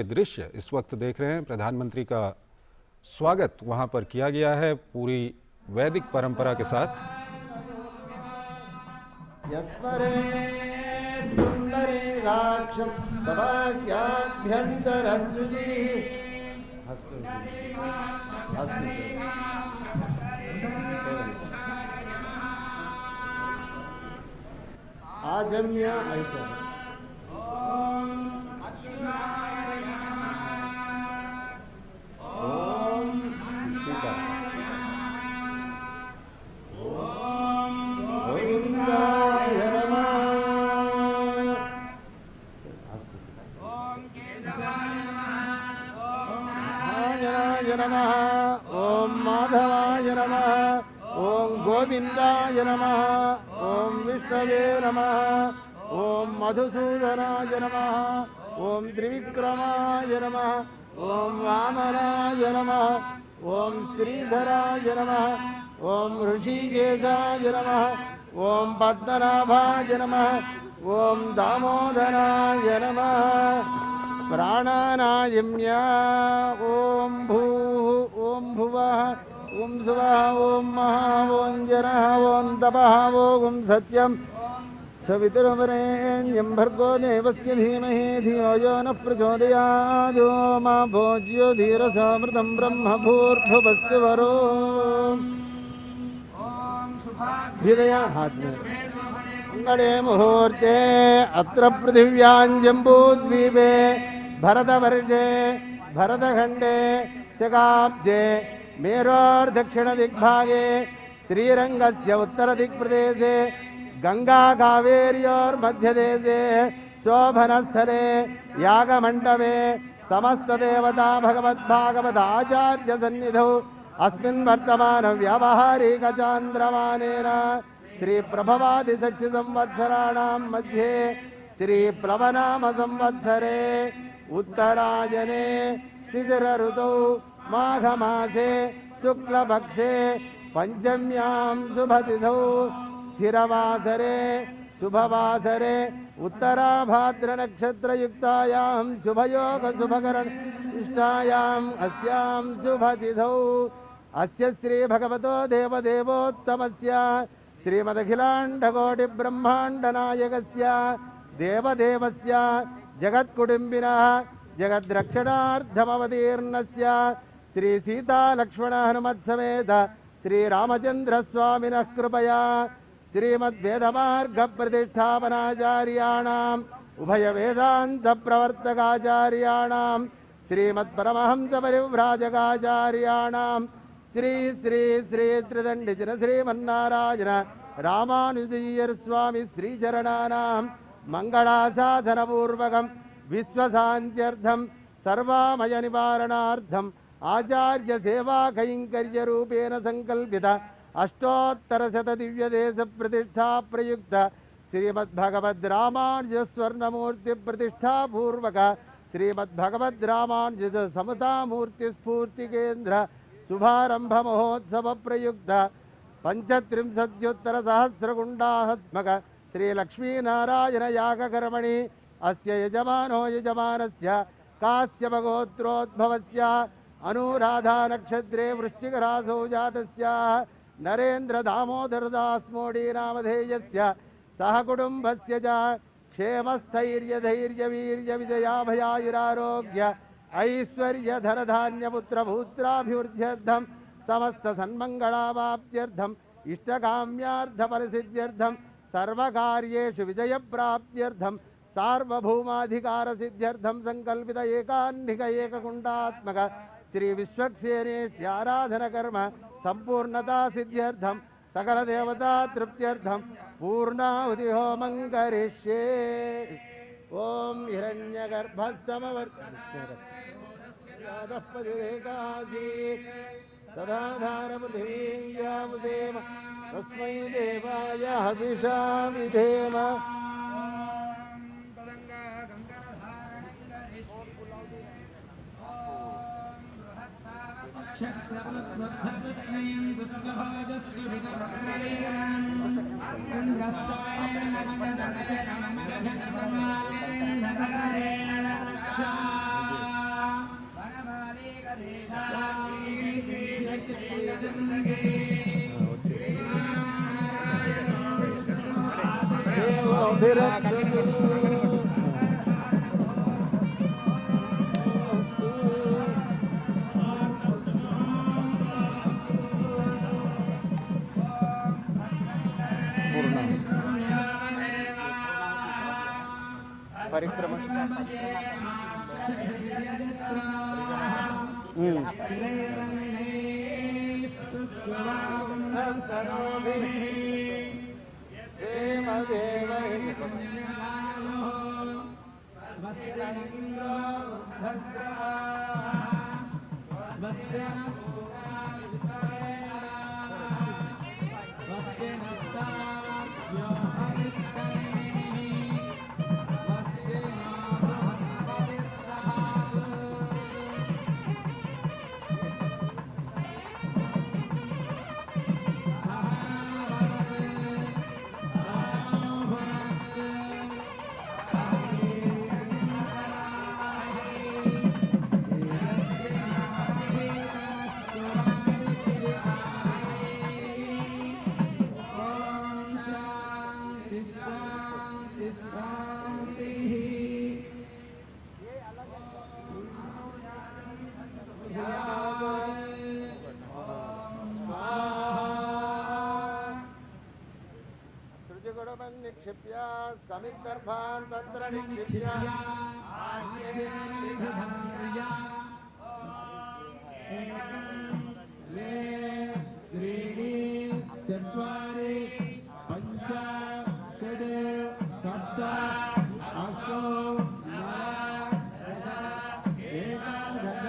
दृश्य इस वक्त देख रहे हैं, प्रधानमंत्री का स्वागत वहां पर किया गया है पूरी वैदिक परंपरा के साथ। आजम्य नमः। ओम माधवाय नमः। ओम गोविंदाय नमः। ओम विष्णवे नमः। ओम मधुसूदनाय नमः। ओम त्रिविक्रमाय नमः। ओम वामनाय नमः। ओम श्रीधराय नमः। ओम ऋषिकेशाय नमः। ओम पद्मनाभाय नमः। ओम दामोदराय नमः। प्राणानायम्य ओम भूः ओम भुवः ओम सुवः ओम महः ओम जनः ओम तपः ओम सत्यं सवितुर्वरेण्यं भर्गो देवस्य धीमहि धियो यो नः प्रचोदयात्। ओम भोज्यो धीरसमृतं ब्रह्म भूर्भुवस्य वरो हृदया हाथ में मंगले मुहूर्ते अत्र पृथिव्यां जम्बूद्वीपे भरतवर्षे भरतखंडे शकाब्जे मेरोर्दक्षिणदिग्भागे श्रीरंगस्य उत्तरदिक्प्रदेशे गंगा कावेर्योर्मध्यदेशे शोभनस्थले यागमण्डपे समस्तदेवता भगवद्भागवत आचार्य सन्निधौ अस्मिन् वर्तमान व्यावहारिकचान्द्रमानेन श्री प्रभवादि षष्ठी संवत्सराणां मध्ये श्री प्लवनाम संवत्सरे उत्तरायणे शिशिर ऋतौ माघमासे शुक्लपक्षे पंचम्यां शुभतिथौ स्थिरवासरे शुभवासरे उत्तराभाद्र नक्षत्रयुक्तायां शुभयोग शुभकरणिष्ठायाम् अस्यां शुभतिथौ अस्य श्री भगवतो देवदेवोत्तमस्य श्रीमदखिलाण्डकोटि ब्रह्माण्डनायकस्य देवदेवस्य जगत्कुटुम्बिनः जगद्रक्षणार्थमवतीर्णस्य श्री सीता लक्ष्मण हनुमत्समेत श्रीरामचन्द्रस्वामिनः कृपया श्रीमद्वेदमार्गप्रतिष्ठापनाचार्याणाम् उभयवेदान्तप्रवर्तकाचार्याणां श्रीमत्परमहंसपरिव्राजकाचार्याणां श्री श्री श्री त्रिदण्डिजन श्रीमन्नारायण रामानुजय्यर स्वामी श्रीचरणानां मंगलासाधनपूर्वकं विश्वशान्त्यर्थं सर्वामय निवारणार्थं आचार्य सेवा कैंकर्य रूपेण संकल्पित अष्टोत्तरशत दिव्यदेश प्रतिष्ठा प्रयुक्त श्रीमद्भगवद् रामानुज स्वर्णमूर्ति प्रतिष्ठा पूर्वक श्रीमद्भगवद् रामानुज समता मूर्ति स्फूर्ति केंद्र शुभारंभ महोत्सव प्रयुक्त पंचत्रिंशद्युत्तर सहस्रकुंडात्मक श्री लक्ष्मीनारायण यागकर्मणि अस्य यजमानो यजमानस्य काश्यपगोत्रोद्भवस्य अनुराधा नक्षत्रे वृश्चिकरासौ जातस्य नरेन्द्र दामोदर दास मोडी नामधेयस्य सहकुटुम्बस्य च क्षेमस्थैर्य धैर्य वीर्य विजयाभयायुरारोग्य ऐश्वर्य धनधान्य पुत्र भूत्राभिवृद्ध्यर्थं समस्त सन्मंगलावाप्त्यर्थं इष्टकाम्यार्थ परिसिद्ध्यर्थं सर्वकार्येषु विजय प्राप्त्यर्थं सार्वभौमाधिकार सिद्ध्यर्थं संकल्पित एकान्निक एककुंडात्मक श्री विश्वक्सेनेष्याराधन कर्म संपूर्णता सिद्ध्यर्थं सकल देवता तृप्त्यर्थं पूर्णाहुति होमं करिष्ये। ओम हिरण्यगर्भः समवर्तते सदाधार पृथिवीं यामुदेम तस्मै देवाय हविषा विधेम। अभिरक्षतु परिक्रम निक्षिप्य समिद्धर्भान् तत्र निक्षिप्य त्रीणि चत्वारि पञ्च षड् सप्त अष्टौ नव दश एकादश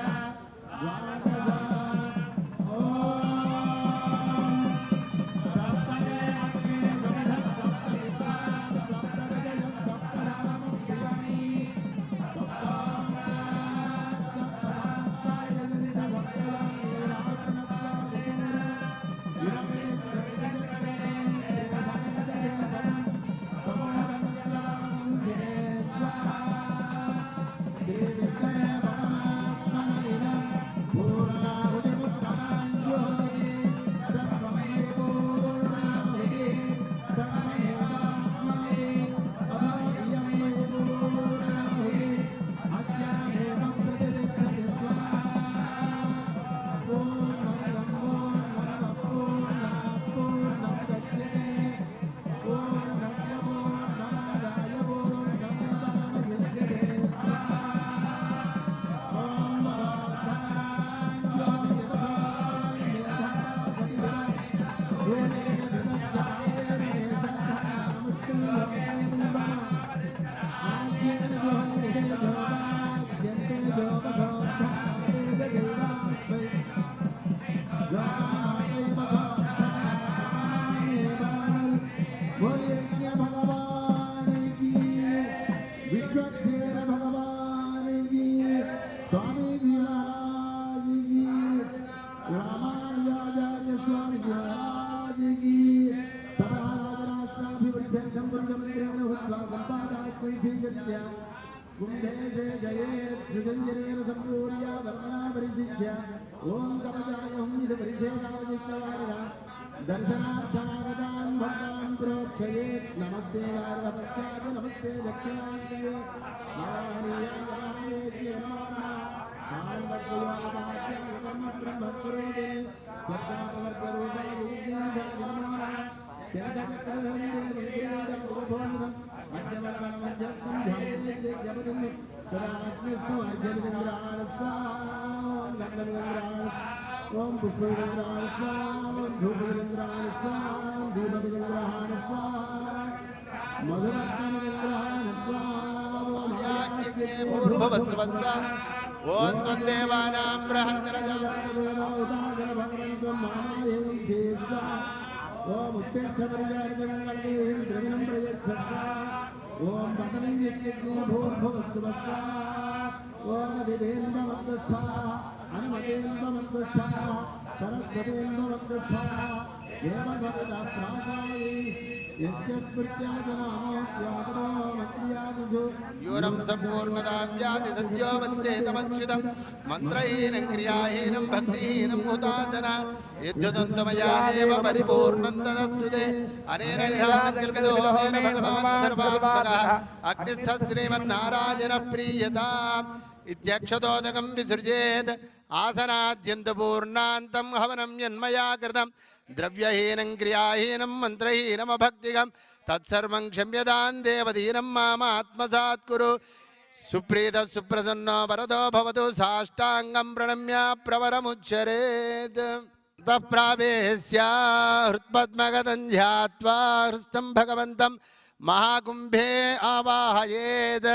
द्वादश दर्शनार्थागतान् भक्तान् प्रोक्षयेत् नमस्ते वार्वपश्चात् नमस्ते दक्षिणाग्नये महानीयागमानेत्य नमः आनन्दपूर्वकमाख्यागम ब्रह्मस्वरूपे सत्तापवर्गरूपाय नमः जगदकरधर्मदेवदेवदेवोभोधम् मध्यवर्गमध्यस्थं ध्यायेत् जपतिं तदास्मिस्तु अर्घ्यविन्द्राणस्वाम् गन्धविन्द्राणस्वाम् ओम पुष्पविन्द्राण स्वाम धूपविन्द्राण स्वाम दीपविन्द्राण स्वाम मधुरत्नविन्द्राण स्वाम भूर्भुवस्वस्व ओम त्वं देवानां बृहत्तरजाम् ओम उत्तिष्ठपर्यार्जनम् प्रयच्छस्व ओम पतनं यज्ञे भूर्भुवस्व ओम दिदेन्द्रमत्तस्था हनुमतेन्द्रमत्तस्था सरस्वतेन्द्रमत्तस्था यूनं सम्पूर्णतां व्याति सद्यो वन्दे तमच्युतं मन्त्रहीनं क्रियाहीनं भक्तिहीनं हुतासन यद्युदन्तमया देव परिपूर्णं तदस्तु ते अनेन यथा सङ्कल्पितो मेन भगवान् सर्वात्मकः अग्निस्थः श्रीमन्नारायणः प्रीयताम् इत्यक्षतोदकं विसृजेत् आसनाद्यन्तपूर्णान्तं हवनं यन्मया कृतं द्रव्यहीनं क्रियाहीनं मन्त्रहीनमभक्तिकं तत्सर्वं क्षम्यतां देवदीनं मामात्मसात् कुरु सुप्रीतः सुप्रसन्नो वरदो भवतु साष्टाङ्गं प्रणम्य प्रवरमुच्चरेत् ततः प्रावेश्य हृत्पद्मगतं ध्यात्वा हृस्तं भगवन्तं महाकुम्भे आवाहयेत्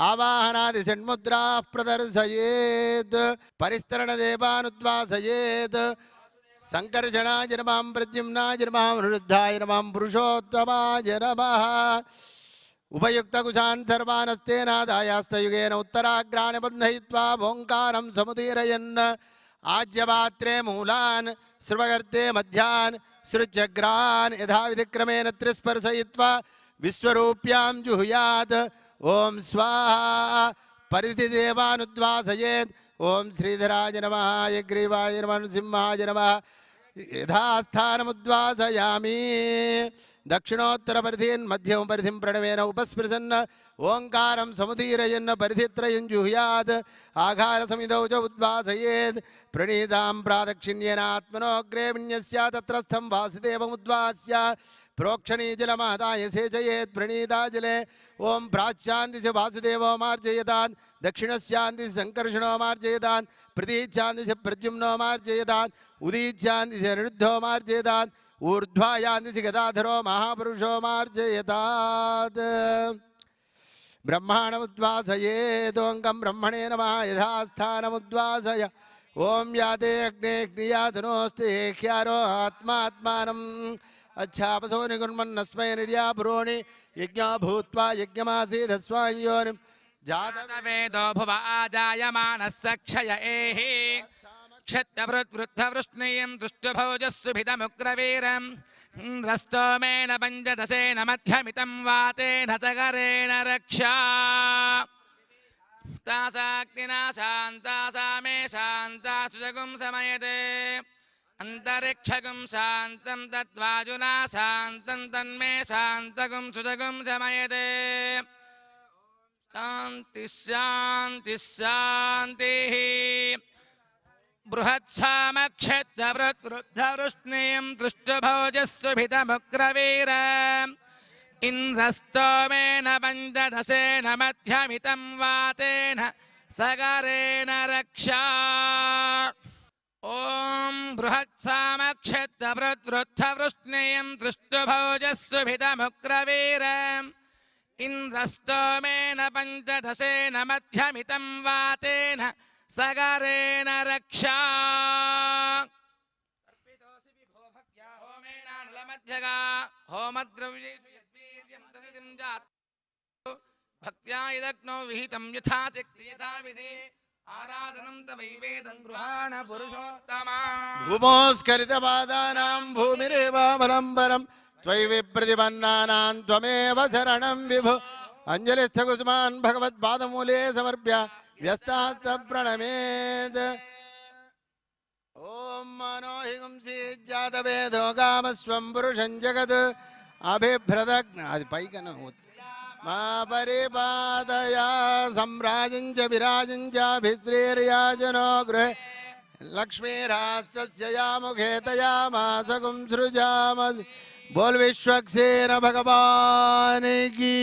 आवाहनादिषण्मुद्राः प्रदर्शयेत् परिस्तरणदेवानुद्वासयेत् संकर्षणाय नमः प्रद्युम्नाय नमः अनिरुद्धाय नमः पुरुषोत्तमाय नमः उपयुक्तकुशान् सर्वानस्तेनादायास्तयुगेन उत्तराग्राणि बन्धयित्वा ओङ्कारं समुदीरयन् आज्यपात्रे मूलान् स्रवगर्ते मध्यान् सृजग्रान् यथाविधिक्रमेण त्रिस्पर्शयित्वा विश्वरूप्यां जुहुयात् ओम स्वाहा परिधिदेवानुद्वासयेत् ओम श्रीधराय नमः यग्रीवाय नमः नृसिंहाय नमः यथास्थानमुद्वासयामि दक्षिणोत्तरपरिधिन् मध्यमपरिधिं प्रणवेन उपस्पृशन् ओङ्कारं समुदीरयन् परिधित्रयं जुहुयात् आघारसमिधौ च उद्वासयेत् प्रणीतां प्रादक्षिण्येनात्मनोऽग्रे विन्यस्य तत्रस्थं वासुदेवमुद्वास्य प्रोक्षणीजलमादाय सेचयेत् प्रणीताजले ओम प्राच्यान्दिश वासुदेवो मार्जयतान् दक्षिणस्यान्दिश संकर्षणो मार्जयतान् प्रतीच्यान्दिश प्रद्युम्नो मार्जयतान् उदीच्यान्दिश अनिरुद्धो मार्जयतान् ऊर्ध्वायान्दिश गदाधरो महापुरुषो मार्जयतात् ब्रह्माणमुद्वासयेदोऽङ्गं ब्रह्मणे नमः यथास्थानमुद्वासय ओम याते अग्ने अग्नियातनोऽस्ते ह्यारो आत्मात्मानम् अच्छापसो निगुण्मन्नस्मै निर्यापुरोणि यज्ञो भूत्वा यज्ञमासीदस्वायोनिं जातवेदो भुव आजायमानः सक्षय एहि क्षत्रवृद्धवृष्णीयं दुष्टभोजस्सुभितमुग्रवीरम् रस्तोमेन पञ्चदशेन मध्यमितं वातेन चकरेण रक्षा तासाग्निना शान्ता सा मे शान्ता सुजगुं समयते अंतरिक्षगुं शान्तं तद्वाजुना शान्तं तन्मे शान्तगुं सुजगुं शमयते शान्तिः शान्तिः शान्तिः बृहत्सामक्षत्रवृद्धवृष्णीयं दृष्टभोजस्सुभितमुग्रवीर इन्द्रस्तोमेन पञ्चदशेन मध्यमितं वातेन सगरेण रक्षा ओम बृहत्सामक्षत्रवृद्धवृष्णीयं दृष्टभोजस्सुभितमुग्रवीर इन्द्रस्तोमेन पञ्चदशेन मध्यमितं वातेन सगरेण रक्षा होमेनानुलमध्यगा होमद्रव्येषु यद्वीर्यं तदिदं जात् भक्त्या यदग्नौ विहितं यथा चक्रि यथा विधि आराधनं तवैवेदं गृहाण पुरुषोत्तमा भूमोस्खलितपादानां भूमिरेवावलम्बनं त्वयि विप्रतिपन्नानां त्वमेव शरणं विभो अंजलिस्थकुसुमान् भगवत्पादमूले समर्प्य व्यस्तास्तप्रणमेत् ओम मनोहि गुंसि जातवेदो कामस्वं पुरुषं जगत् अभिभ्रदग्न అది పైకన मा परिपादया सम्राजं च विराजं च अभिश्रीर्याजनो गृहे लक्ष्मीराष्ट्रस्य यामुखे तयामासकुं सृजामसि बोल विश्वक्सेन भगवान की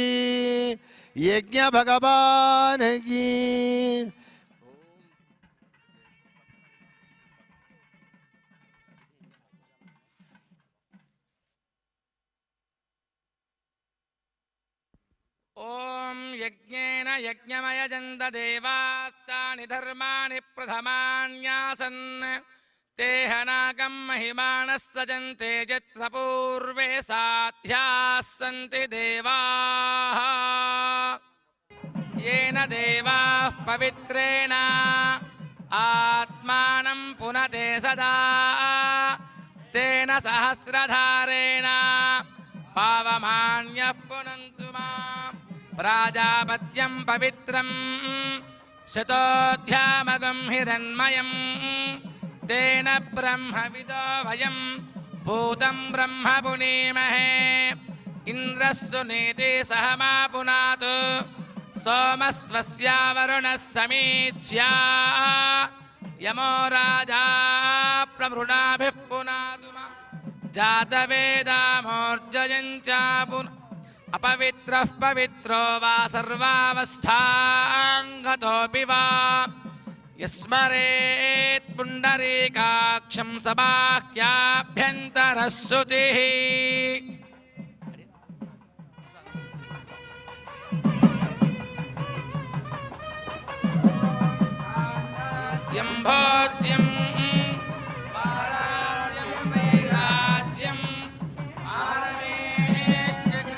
यज्ञ भगवान की ओम यज्ञेन यज्ञमयजन्त देवास्तानि धर्माणि प्रथमान्यासन् तेहनाकं महिमानः सजन्ते यत्र पूर्वे साध्याः सन्ति देवाः येन देवाः पवित्रेण आत्मानं पुनते सदा तेन सहस्रधारेण पावमान्यः पुनन्तु माम् प्राजापत्यं पवित्रं शतोऽध्यामगं हिरण्मयं तेन ब्रह्मविदो वयं भूतं ब्रह्म पुनीमहे इन्द्रः सुनीति सह मा पुनातु सोमस्त्वस्य वरुणः समीच्या यमो राजा प्रभृणाभिः पुनातु जातवेदामोर्जयञ्च अपवित्रः पवित्रो वा सर्वावस्थाङ्गतोऽपि वा यस्मरेत् पुण्डरीकाक्षं सबाह्याभ्यन्तरः शुचिः भोज्यं स्वाराज्यं वैराज्यं आरवेश्यं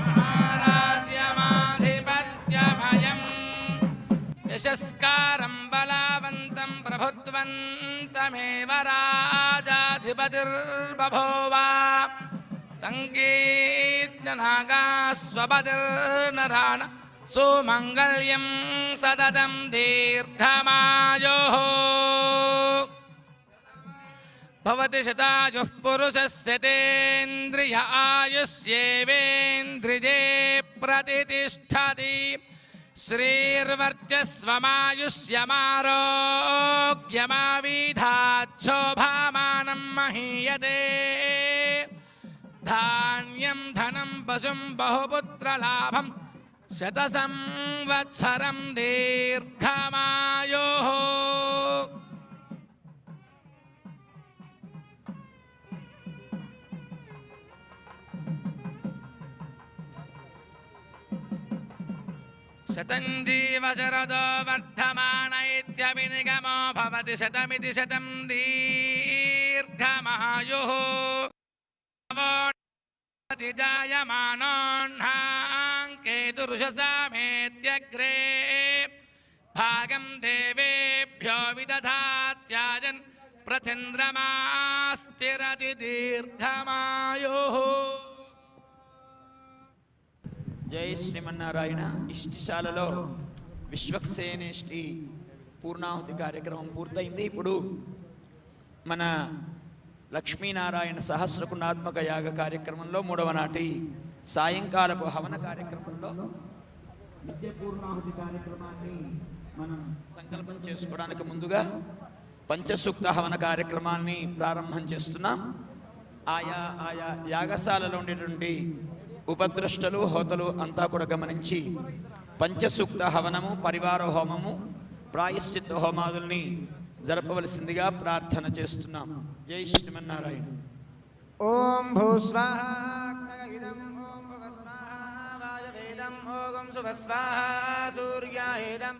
महाराज्यमाधिपत्यमयं यशस्कारं बलवन्तं प्रभुत्वन्तमेव राजाधिपतिर्बभूव सङ्गीर्तनागास्वपतिर्नराण सुमङ्गल्यं सततं दीर्घमायुः भवति शतायुः पुरुषस्य तेन्द्रिय आयुष्येवेन्द्रिये प्रतितिष्ठति श्रीर्वर्चस्वमायुष्यमारोग्यमाविधाच्छोभामानं महीयते धान्यं धनं पशुं बहुपुत्रलाभं शतसंवत्सरं दीर्घमायुः शतं जीवशरदो वर्धमान इत्यभिनिगमो भवति शतमिति शतं दीर्घमायुः केतुरुषसामेत्यग्रे भागं देवेभ्यो विदधात्याजन् प्रचन्द्रमास्तिरति दीर्घमायुः జై శ్రీమన్నారాయణ. ఇష్టిశాలలో విశ్వక్సేనేష్టి పూర్ణాహుతి కార్యక్రమం పూర్తయింది. ఇప్పుడు మన లక్ష్మీనారాయణ సహస్రకుండాత్మక యాగ కార్యక్రమంలో మూడవ నాటి సాయంకాలపు హవన కార్యక్రమంలో నిత్య పూర్ణాహుతి కార్యక్రమాన్ని మనం సంకల్పం చేసుకోవడానికి ముందుగా పంచసూక్త హవన కార్యక్రమాన్ని ప్రారంభం చేస్తున్నాం. ఆయా ఆయా యాగశాలలో ఉండేటువంటి ఉపద్రష్టలు హోతలు అంతా కూడా గమనించి పంచసూక్త హవనము, పరివార హోమము, ప్రాయశ్చిత్త హోమాదుల్ని జరపవలసిందిగా ప్రార్థన చేస్తున్నాం. జై శ్రీమన్నారాయణ. ఓం భూస్వాహాగ్నగహితం ఓం భువస్వాహా వాయవేదం ఓం సువస్వాహా సూర్యాయేదం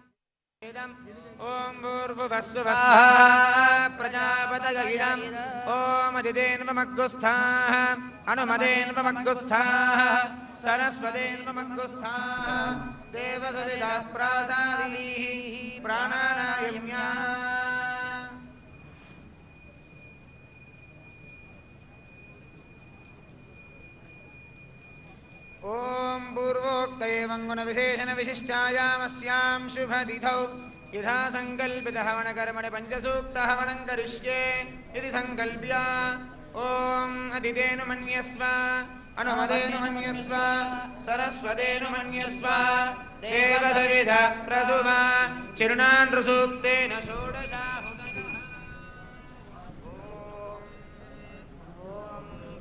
ఓం భూర్భువస్సువస్వాహా ప్రజాపతగహితం ఓం అదిదేన్వమగ్గుస్థాః అనుమదేన్వమగ్గుస్థాః సరస్వదేన్వమగ్గుస్థాః దేవసవితా ప్రాసాదీః ప్రాణానాయమ్యా. ఓం పూర్వోక్త ఏవంగుణ విశేషణ విశిష్టాయామస్యాం శుభతిథౌ యథా సంకల్పిత హవన కర్మణి పంచసూక్త హవనం కరిష్యే ఇది సంకల్ప్య. ఓం అదితేను మన్యస్వ అనుమదేను మన్యస్వ సరస్వతేను మన్యస్వ దేవసవిధ ప్రసువ చిరునాన్ ఋసూక్తేన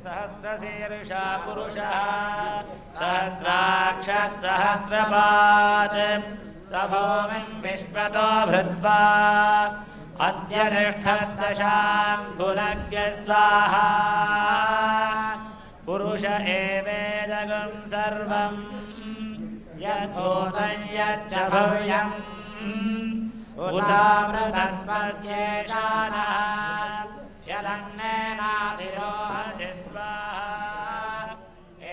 सहस्रशीर्षा पुरुषः सहस्राक्षः सहस्रपात् स भूमिं विश्वतो भृत्वा अत्यतिष्ठद्दशाङ्गुलज्ञ स्वाहा पुरुष एवेदगं सर्वं यद्भूतं यच्च भव्यम् उदामृतत्वस्येषानः यदन्नेनाधिरोहति स्वाहा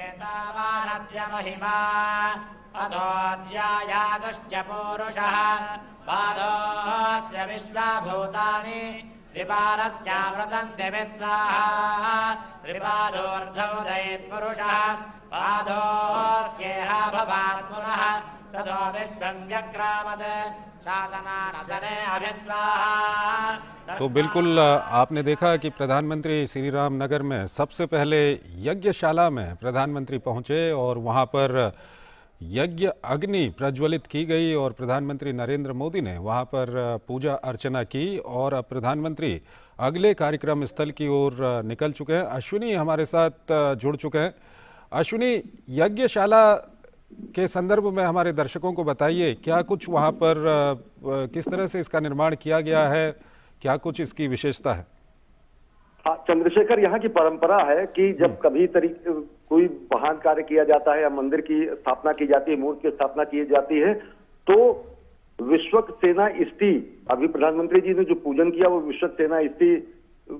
एतावानद्य महिमा अधोऽध्यायागश्च पूरुषः पादोऽस्य विश्वभूतानि त्रिपादस्यावृतन्ते विद्वाः त्रिपादोर्धमुदयेत्पुरुषः पादोऽस्येह भवात् पुनः ततो विश्वं व्यक्रामत् शासनानसने अभिद्वाः। तो बिल्कुल आपने देखा कि प्रधानमंत्री श्री राम नगर में सबसे पहले यज्ञशाला में प्रधानमंत्री पहुंचे और वहां पर यज्ञ अग्नि प्रज्वलित की गई और प्रधानमंत्री नरेंद्र मोदी ने वहां पर पूजा अर्चना की और अब प्रधानमंत्री अगले कार्यक्रम स्थल की ओर निकल चुके हैं। अश्विनी हमारे साथ जुड़ चुके हैं। अश्विनी, यज्ञशाला के संदर्भ में हमारे दर्शकों को बताइए, क्या कुछ वहां पर किस तरह से इसका निर्माण किया गया है, क्या कुछ इसकी विशेषता है? हाँ चंद्रशेखर, यहाँ की परंपरा है कि जब कभी कोई महान कार्य किया जाता है या मंदिर की स्थापना की जाती है, मूर्ति की स्थापना की जाती है, तो विश्वक सेना इष्टि, अभी प्रधानमंत्री जी ने जो पूजन किया वो विश्वक सेना इष्टि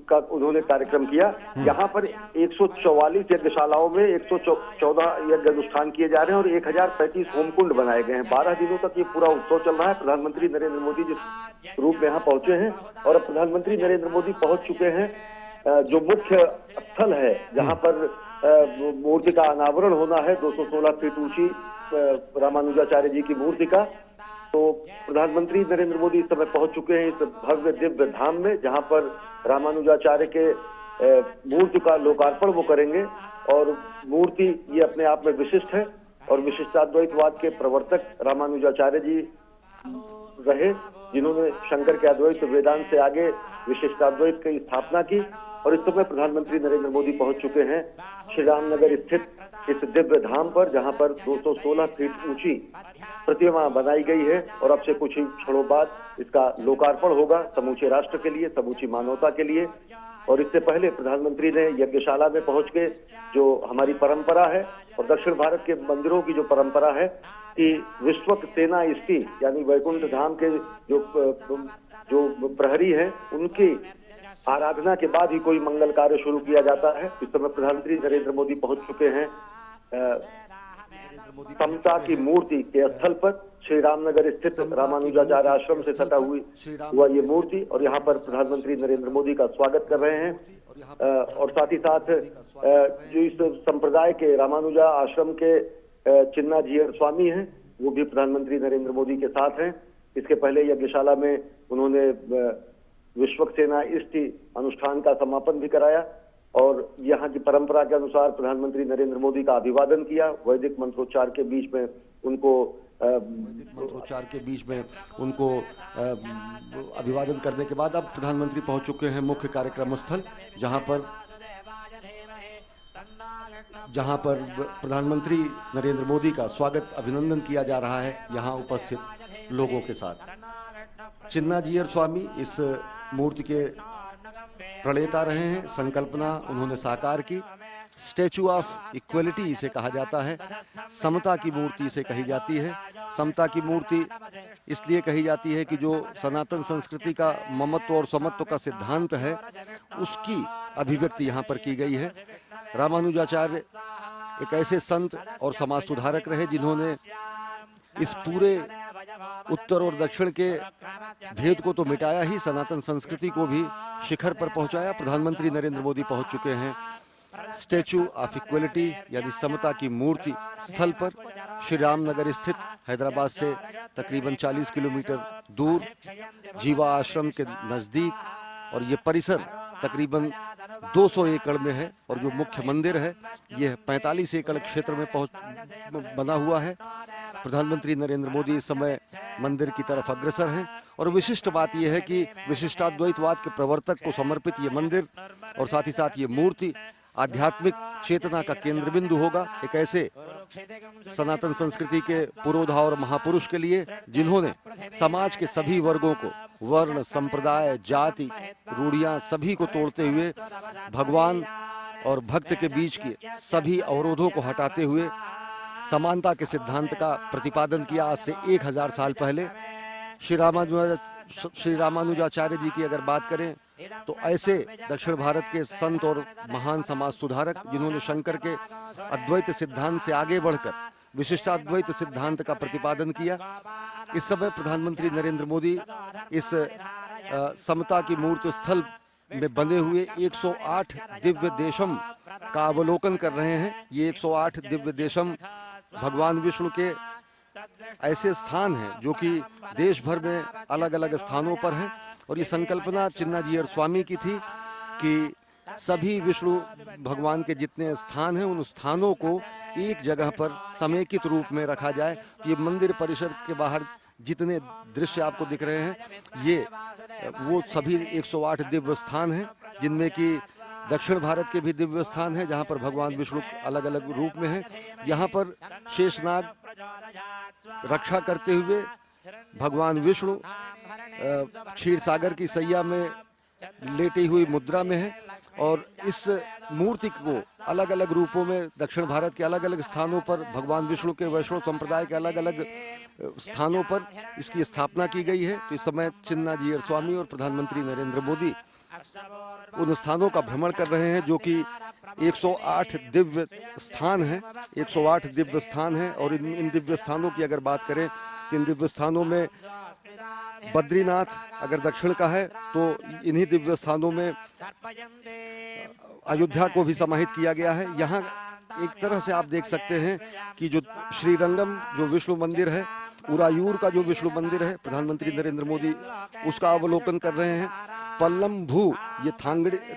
का उन्होंने कार्यक्रम किया। यहाँ पर 144 यज्ञशालाओं में 114 यज्ञ अनुष्ठान किए जा रहे हैं और 1035 होमकुंड बनाए गए हैं। 12 दिनों तक ये पूरा उत्सव चल रहा है। प्रधानमंत्री नरेंद्र मोदी जिस रूप में यहाँ पहुंचे हैं और अब प्रधानमंत्री नरेंद्र मोदी पहुंच चुके हैं जो मुख्य स्थल है जहाँ पर मूर्ति का अनावरण होना है, 216 फीट ऊंची रामानुजाचार्य जी की मूर्ति का। तो प्रधानमंत्री नरेंद्र मोदी इस समय पहुंच चुके हैं इस भव्य दिव्य धाम में, जहां पर रामानुजाचार्य के मूर्ति का लोकार्पण वो करेंगे। और मूर्ति ये अपने आप में विशिष्ट है और विशिष्टाद्वैतवाद के प्रवर्तक रामानुजाचार्य जी रहे, जिन्होंने शंकर के अद्वैत वेदांत से आगे विशिष्टाद्वैत की स्थापना की। और इस समय प्रधानमंत्री नरेंद्र मोदी पहुंच चुके हैं श्री रामनगर स्थित इस दिव्य धाम पर, जहां पर 216 फीट ऊंची प्रतिमा बनाई गई है और अब से कुछ ही क्षणों बाद इसका लोकार्पण होगा समूचे राष्ट्र के लिए, समूची मानवता के लिए। और इससे पहले प्रधानमंत्री ने यज्ञशाला में पहुंच के, जो हमारी परंपरा है और दक्षिण भारत के मंदिरों की जो परंपरा है कि विश्वक सेना इष्टि यानी वैकुंठ धाम के जो प्रहरी हैं उनकी आराधना के बाद ही कोई मंगल कार्य शुरू किया जाता है। इस समय प्रधानमंत्री नरेंद्र मोदी पहुंच चुके हैं समता की मूर्ति के स्थल पर, श्री रामनगर स्थित रामानुजाचार्य आश्रम से सटा हुआ ये मूर्ति, और यहाँ पर प्रधानमंत्री नरेंद्र मोदी का स्वागत कर रहे हैं। और साथ ही साथ जो इस संप्रदाय के रामानुजा आश्रम के चिन्ना जीयर स्वामी हैं वो भी प्रधानमंत्री नरेंद्र मोदी के साथ हैं। इसके पहले यज्ञशाला में उन्होंने विश्वक सेना इष्टि अनुष्ठान का समापन भी कराया और यहाँ की परंपरा के अनुसार प्रधानमंत्री नरेंद्र मोदी का अभिवादन किया। वैदिक मंत्रोच्चार के बीच में उनको अभिवादन करने के बाद अब प्रधानमंत्री पहुंच चुके हैं मुख्य कार्यक्रम स्थल, जहां पर प्रधानमंत्री नरेंद्र मोदी का स्वागत अभिनंदन किया जा रहा है यहाँ उपस्थित लोगों के साथ। चिन्ना जीयर स्वामी इस मूर्ति के प्रणेता रहे हैं, संकल्पना उन्होंने साकार की। स्टैचू ऑफ इक्वलिटी इसे कहा जाता है, समता की मूर्ति इसे कही जाती है। समता की मूर्ति इसलिए कही जाती है कि जो सनातन संस्कृति का ममत्व और समत्व का सिद्धांत है उसकी अभिव्यक्ति यहाँ पर की गई है। रामानुजाचार्य एक ऐसे संत और समाज सुधारक रहे जिन्होंने इस पूरे उत्तर और दक्षिण के भेद को तो मिटाया ही, सनातन संस्कृति को भी शिखर पर पहुंचाया। प्रधानमंत्री नरेंद्र मोदी पहुंच चुके हैं स्टैचू ऑफ इक्वलिटी यानी समता की मूर्ति स्थल पर, श्री रामनगर स्थित हैदराबाद से तकरीबन 40 किलोमीटर दूर जीवा आश्रम के नजदीक। और ये परिसर तकरीबन 200 एकड़ में है और जो मुख्य मंदिर है यह 45 एकड़ क्षेत्र में बना हुआ है। प्रधानमंत्री नरेंद्र मोदी इस समय मंदिर की तरफ अग्रसर हैं और विशिष्ट बात यह है कि विशिष्टाद्वैतवाद के प्रवर्तक को समर्पित ये मंदिर और साथ ही साथ ये मूर्ति आध्यात्मिक चेतना का केंद्र बिंदु होगा। एक ऐसे सनातन संस्कृति के पुरोधा और महापुरुष के लिए जिन्होंने समाज के सभी वर्गों को, वर्ण, संप्रदाय, जाति, रूढ़ियां सभी को तोड़ते हुए भगवान और भक्त के बीच के सभी अवरोधों को हटाते हुए समानता के सिद्धांत का प्रतिपादन किया। आज से 1000 साल पहले श्री रामानुजाचार्य जी की अगर बात करें तो ऐसे दक्षिण भारत के संत और महान समाज सुधारक जिन्होंने शंकर के अद्वैत सिद्धांत से आगे बढ़कर विशिष्टाद्वैत सिद्धांत का प्रतिपादन किया। इस समय प्रधानमंत्री नरेंद्र मोदी इस समता की मूर्ति स्थल में बने हुए 108 दिव्य देशम का अवलोकन कर रहे हैं। ये 108 दिव्य देशम भगवान विष्णु के ऐसे स्थान हैं जो कि देश भर में अलग अलग स्थानों पर हैं। और ये संकल्पना चिन्नाजीयर स्वामी की थी कि सभी विष्णु भगवान के जितने स्थान हैं उन स्थानों को एक जगह पर समेकित रूप में रखा जाए। ये मंदिर परिसर के बाहर जितने दृश्य आपको दिख रहे हैं ये वो सभी 108 दिव्य स्थान हैं, जिनमें कि दक्षिण भारत के भी दिव्य स्थान हैं जहाँ पर भगवान विष्णु अलग अलग रूप में हैं। यहाँ पर शेषनाग रक्षा करते हुए भगवान विष्णु क्षीर सागर की सैया में लेटी हुई मुद्रा में है। और इस मूर्ति को अलग अलग रूपों में दक्षिण भारत के अलग अलग स्थानों पर भगवान विष्णु के वैष्णव संप्रदाय के अलग अलग स्थानों पर इसकी स्थापना की गई है। तो इस समय चिन्नाजीयर स्वामी और प्रधानमंत्री नरेंद्र मोदी उन स्थानों का भ्रमण कर रहे हैं जो कि 108 दिव्य स्थान हैं। 108 दिव्य स्थान हैं और इन दिव्य स्थानों की अगर बात करें तो इन दिव्य स्थानों में बद्रीनाथ अगर दक्षिण का है तो इन्हीं दिव्य स्थानों में अयोध्या को भी समाहित किया गया है। यहाँ एक तरह से आप देख सकते हैं कि जो श्रीरंगम जो विष्णु मंदिर है, उरायूर का जो विष्णु मंदिर है, प्रधानमंत्री नरेंद्र मोदी उसका अवलोकन कर रहे हैं। पल्लम्भू ये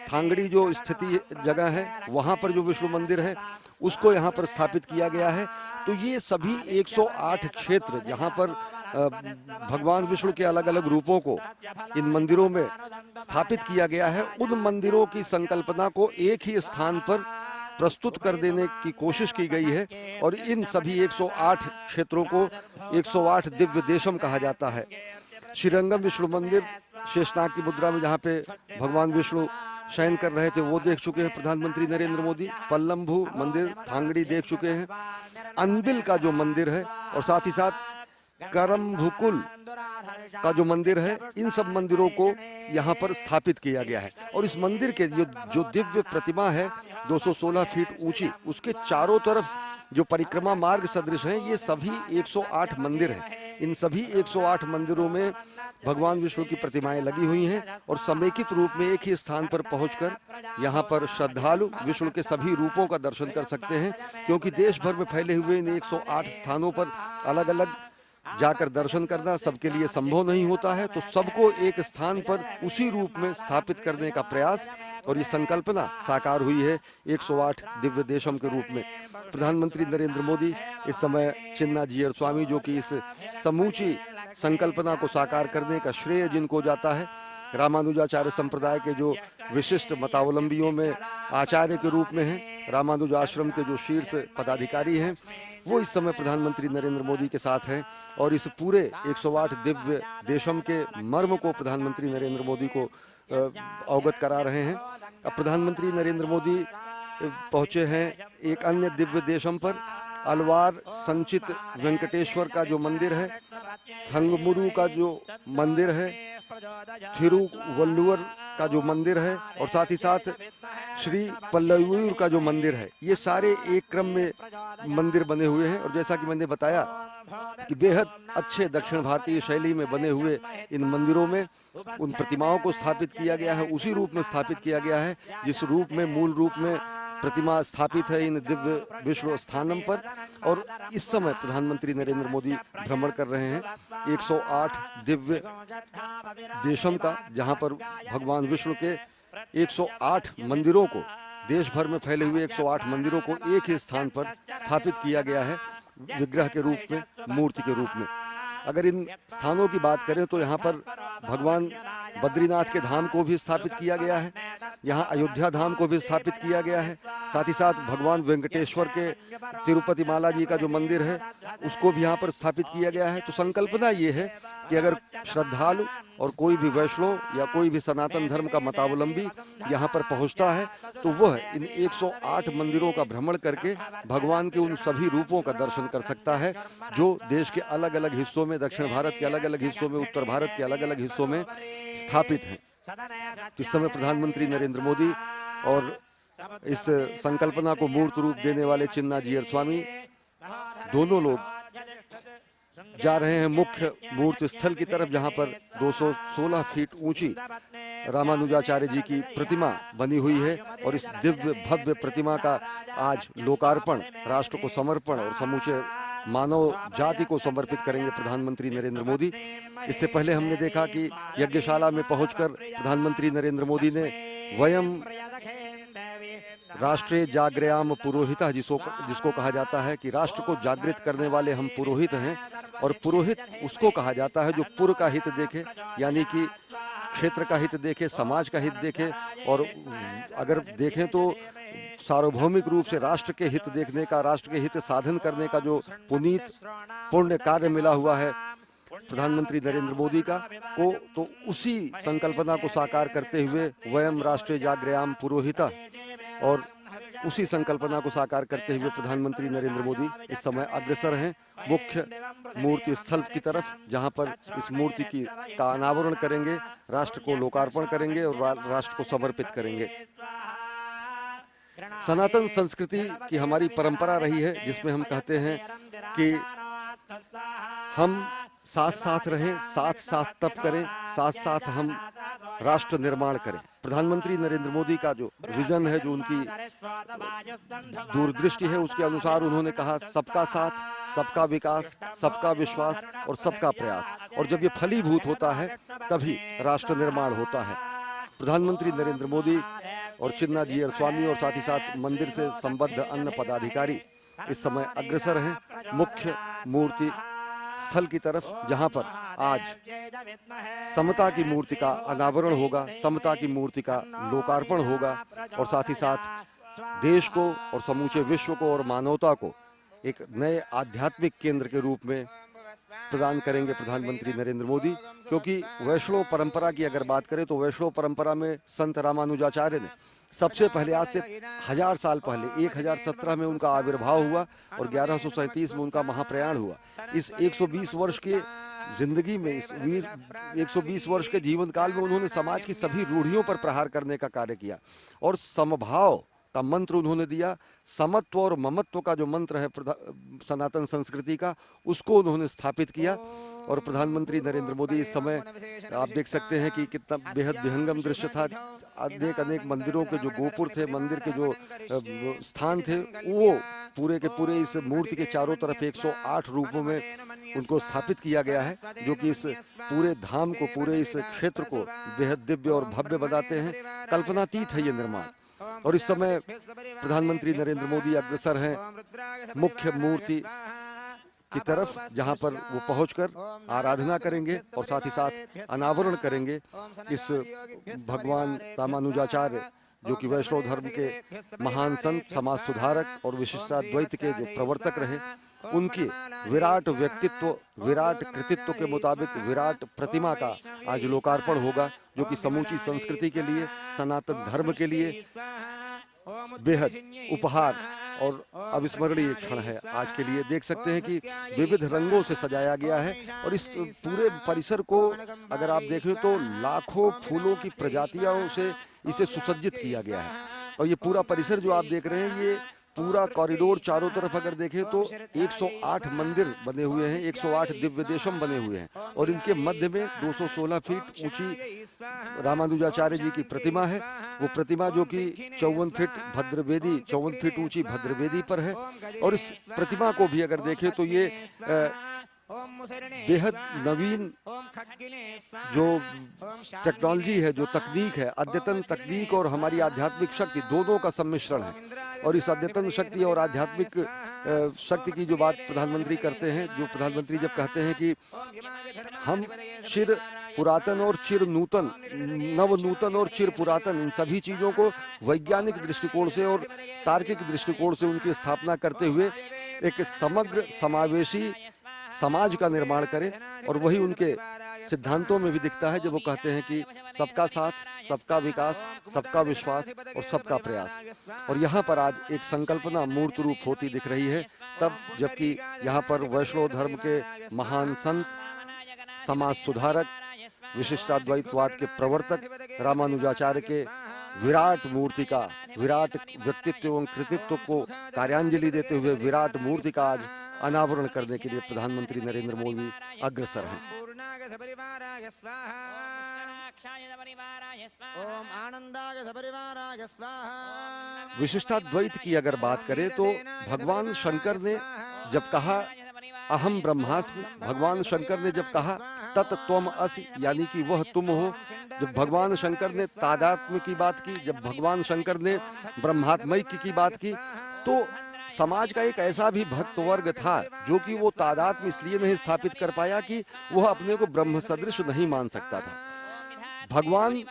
थांगड़ी जो स्थिति जगह है वहाँ पर जो विष्णु मंदिर है उसको यहाँ पर स्थापित किया गया है। तो ये सभी 108 क्षेत्र जहाँ पर भगवान विष्णु के अलग अलग रूपों को इन मंदिरों में स्थापित किया गया है, उन मंदिरों की संकल्पना को एक ही स्थान पर प्रस्तुत कर देने की कोशिश की गई है। और इन सभी 108 क्षेत्रों को 108 दिव्य देशम कहा जाता है। श्रीरंगम विष्णु मंदिर शेषनाग की मुद्रा में जहाँ पे भगवान विष्णु शयन कर रहे थे वो देख चुके हैं प्रधानमंत्री नरेंद्र मोदी। पल्लम्भू मंदिर थांगड़ी देख चुके हैं। अंदिल का जो मंदिर है और साथ ही साथ करम्भुकुल का जो मंदिर है, इन सब मंदिरों को यहाँ पर स्थापित किया गया है। और इस मंदिर के जो दिव्य प्रतिमा है 216 फीट ऊंची, उसके चारों तरफ जो परिक्रमा मार्ग सदृश हैं ये सभी 108 मंदिर हैं। इन सभी 108 मंदिरों में भगवान विष्णु की प्रतिमाएं लगी हुई हैं और समेकित रूप में एक ही स्थान पर पहुंचकर यहाँ पर श्रद्धालु विष्णु के सभी रूपों का दर्शन कर सकते हैं। क्योंकि देश भर में फैले हुए इन 108 स्थानों पर अलग अलग जाकर दर्शन करना सबके लिए संभव नहीं होता है। तो सबको एक स्थान पर उसी रूप में स्थापित करने का प्रयास और ये संकल्पना साकार हुई है 108 दिव्य देशम के रूप में। प्रधानमंत्री नरेंद्र मोदी इस समय चिन्नाजीयर स्वामी जो कि इस समूची संकल्पना को साकार करने का श्रेय जिनको जाता है, रामानुजाचार्य संप्रदाय के जो विशिष्ट मतावलंबियों में आचार्य के रूप में हैं, रामानुज आश्रम के जो शीर्ष पदाधिकारी हैं, वो इस समय प्रधानमंत्री नरेंद्र मोदी के साथ हैं और इस पूरे 108 दिव्य देशम के मर्म को प्रधानमंत्री नरेंद्र मोदी को अवगत करा रहे हैं। अब प्रधानमंत्री नरेंद्र मोदी पहुंचे हैं एक अन्य दिव्य देशम पर। अलवार संचित वेंकटेश्वर का जो मंदिर है, थंगमुरु का जो मंदिर है, थिरुवल्लुवर का जो मंदिर है और साथ ही साथ श्री पल्लयूर का जो मंदिर है, ये सारे एक क्रम में मंदिर बने हुए हैं। और जैसा कि मैंने बताया कि बेहद अच्छे दक्षिण भारतीय शैली में बने हुए इन मंदिरों में उन प्रतिमाओं को स्थापित किया गया है, उसी रूप में स्थापित किया गया है जिस रूप में मूल रूप में प्रतिमा स्थापित है इन दिव्य विष्णु स्थानम पर। और इस समय प्रधानमंत्री नरेंद्र मोदी भ्रमण कर रहे हैं 108 दिव्य देशम का, जहां पर भगवान विष्णु के 108 मंदिरों को, देश भर में फैले हुए 108 मंदिरों को एक ही स्थान पर स्थापित किया गया है विग्रह के रूप में, मूर्ति के रूप में। अगर इन स्थानों की बात करें तो यहाँ पर भगवान बद्रीनाथ के धाम को भी स्थापित किया गया है, यहाँ अयोध्या धाम को भी स्थापित किया गया है, साथ ही साथ भगवान वेंकटेश्वर के तिरुपति माला जी का जो मंदिर है उसको भी यहाँ पर स्थापित किया गया है। तो संकल्पना ये है कि अगर श्रद्धालु और कोई भी वैष्णव या कोई भी सनातन धर्म का मतावलंबी यहाँ पर पहुँचता है तो वह इन 108 मंदिरों का भ्रमण करके भगवान के उन सभी रूपों का दर्शन कर सकता है जो देश के अलग अलग हिस्सों में, दक्षिण भारत के अलग अलग हिस्सों में, उत्तर भारत के अलग अलग हिस्सों में स्थापित हैं। इस समय प्रधानमंत्री नरेंद्र मोदी और इस संकल्पना को मूर्त रूप देने वाले चिन्नाजीयर स्वामी दोनों लोग जा रहे हैं मुख्य मूर्ति स्थल की तरफ, जहां पर 216 फीट ऊंची रामानुजाचार्य जी की प्रतिमा बनी हुई है। और इस दिव्य भव्य प्रतिमा का आज लोकार्पण, राष्ट्र को समर्पण और समूचे मानव जाति को समर्पित करेंगे प्रधानमंत्री नरेंद्र मोदी। इससे पहले हमने देखा कि यज्ञशाला में पहुंचकर प्रधानमंत्री नरेंद्र मोदी ने वयम राष्ट्रीय जागृयाम पुरोहित, जिसको कहा जाता है कि राष्ट्र को जागृत करने वाले हम पुरोहित हैं। और पुरोहित उसको कहा जाता है जो पुर का हित देखे, यानी कि क्षेत्र का हित देखे, समाज का हित देखे, और अगर देखें तो सार्वभौमिक रूप से राष्ट्र के हित देखने का, राष्ट्र के हित साधन करने का जो पुनीत पुण्य कार्य मिला हुआ है प्रधानमंत्री नरेंद्र मोदी का को, तो उसी संकल्पना को साकार करते हुए वयम राष्ट्रीय जागृयाम पुरोहिता, और उसी संकल्पना को साकार करते हुए प्रधानमंत्री नरेंद्र मोदी इस समय अग्रसर हैं मुख्य मूर्ति स्थल की तरफ, जहां पर इस मूर्ति का अनावरण करेंगे, राष्ट्र को लोकार्पण करेंगे और राष्ट्र को समर्पित करेंगे। सनातन संस्कृति की हमारी परंपरा रही है, जिसमें हम कहते हैं कि हम साथ साथ रहें, साथ साथ तप करें, साथ साथ हम राष्ट्र निर्माण करें। प्रधानमंत्री नरेंद्र मोदी का जो विजन है, जो उनकी दूरदृष्टि है, उसके अनुसार उन्होंने कहा सबका साथ, सबका विकास, सबका विश्वास और सबका प्रयास। और जब ये फलीभूत होता है तभी राष्ट्र निर्माण होता है। प्रधानमंत्री नरेंद्र मोदी और चिन्ना जीयर स्वामी और साथ ही साथ मंदिर से संबद्ध अन्य पदाधिकारी इस समय अग्रसर हैं मुख्य मूर्ति स्थल की तरफ, जहां पर आज समता की मूर्ति का अनावरण होगा, समता की मूर्ति का लोकार्पण होगा, और साथ ही साथ देश को और समूचे विश्व को और मानवता को एक नए आध्यात्मिक केंद्र के रूप में प्रदान करेंगे प्रधानमंत्री नरेंद्र मोदी। क्योंकि वैष्णव परंपरा की अगर बात करें तो वैष्णव परंपरा में संत रामानुजाचार्य ने सबसे पहले, आज से 1000 साल पहले 1017 में उनका आविर्भाव हुआ और 1137 में उनका महाप्रयाण हुआ। इस 120 वर्ष के जिंदगी में, इस 120 वर्ष के जीवन काल में उन्होंने समाज की सभी रूढ़ियों पर प्रहार करने का कार्य किया और समभाव का मंत्र उन्होंने दिया। समत्व और ममत्व का जो मंत्र है सनातन संस्कृति का, उसको उन्होंने स्थापित किया। और प्रधानमंत्री नरेंद्र मोदी इस समय आप देख सकते हैं कि कितना बेहद विहंगम दृश्य था। अनेक मंदिरों के जो गोपुर थे, मंदिर के जो स्थान थे, वो पूरे के पूरे इस मूर्ति के चारों तरफ 108 रूपों में उनको स्थापित किया गया है, जो कि इस पूरे धाम को, पूरे इस क्षेत्र को बेहद दिव्य और भव्य बनाते हैं। कल्पनातीत है ये निर्माण। और इस समय प्रधानमंत्री नरेंद्र मोदी अग्रसर हैं मुख्य मूर्ति की तरफ, जहां पर वो पहुंचकर आराधना करेंगे और साथ ही साथ अनावरण करेंगे इस भगवान रामानुजाचार्य, जो कि वैष्णव धर्म के महान संत, समाज सुधारक और विशिष्टाद्वैत के जो प्रवर्तक रहे, उनके विराट व्यक्तित्व, विराट कृतित्व के मुताबिक विराट प्रतिमा का आज लोकार्पण होगा, जो कि समूची संस्कृति के लिए, सनातन धर्म के लिए बेहद उपहार और अविस्मरणीय क्षण है। आज के लिए देख सकते हैं कि विविध रंगों से सजाया गया है और इस पूरे परिसर को अगर आप देखें तो लाखों फूलों की प्रजातियों से इसे सुसज्जित किया गया है। और ये पूरा परिसर जो आप देख रहे हैं, ये पूरा कॉरिडोर चारों तरफ अगर देखें तो 108 मंदिर बने हुए हैं, 108 दिव्य देशम बने हुए हैं और इनके मध्य में 216 फीट ऊंची रामानुजाचार्य जी की प्रतिमा है। वो प्रतिमा जो कि 54 फीट भद्रवेदी, 54 फीट ऊंची भद्रवेदी पर है। और इस प्रतिमा को भी अगर देखें तो ये बेहद नवीन जो टेक्नोलॉजी है, जो तकनीक है, अद्यतन तकनीक और हमारी आध्यात्मिक शक्ति, दोनों का सम्मिश्रण है। और इस अद्यतन शक्ति और आध्यात्मिक शक्ति की जो बात प्रधानमंत्री करते हैं, जो प्रधानमंत्री जब कहते हैं कि हम चिर पुरातन और चिर नूतन, नव नूतन और चिर पुरातन, इन सभी चीजों को वैज्ञानिक दृष्टिकोण से और तार्किक दृष्टिकोण से उनकी स्थापना करते हुए एक समग्र समावेशी समाज का निर्माण करें। और वही उनके सिद्धांतों में भी दिखता है, जब वो कहते हैं कि सबका साथ, सबका विकास, सबका विश्वास और सबका प्रयास। और यहाँ पर आज एक संकल्पना मूर्त रूप होती दिख रही है, तब जबकि यहाँ पर वैष्णव धर्म के महान संत, समाज सुधारक, विशिष्टाद्वैतवाद के प्रवर्तक रामानुजाचार्य के विराट मूर्ति का, विराट व्यक्तित्व एवं कृतित्व को कार्यांजलि देते हुए विराट मूर्ति का आज अनावरण करने के लिए प्रधानमंत्री नरेंद्र मोदी अग्रसर हैं। ओम आनंदाय सपरिवाराय स्वाहा। विशिष्टाद्वैत की अगर बात करें तो भगवान शंकर ने जब कहा अहम ब्रह्मास्मि, भगवान शंकर ने जब कहा तत् त्वम असि, यानी कि वह तुम हो, जब भगवान शंकर ने तादात्म्य की बात की, जब भगवान शंकर ने ब्रह्मात्मैक्य की बात की, तो समाज का एक ऐसा भी भक्त वर्ग था जो कि वो तादात्म्य इसलिए नहीं स्थापित कर पाया कि वह अपने को ब्रह्म सदृश नहीं मान सकता था। भगवान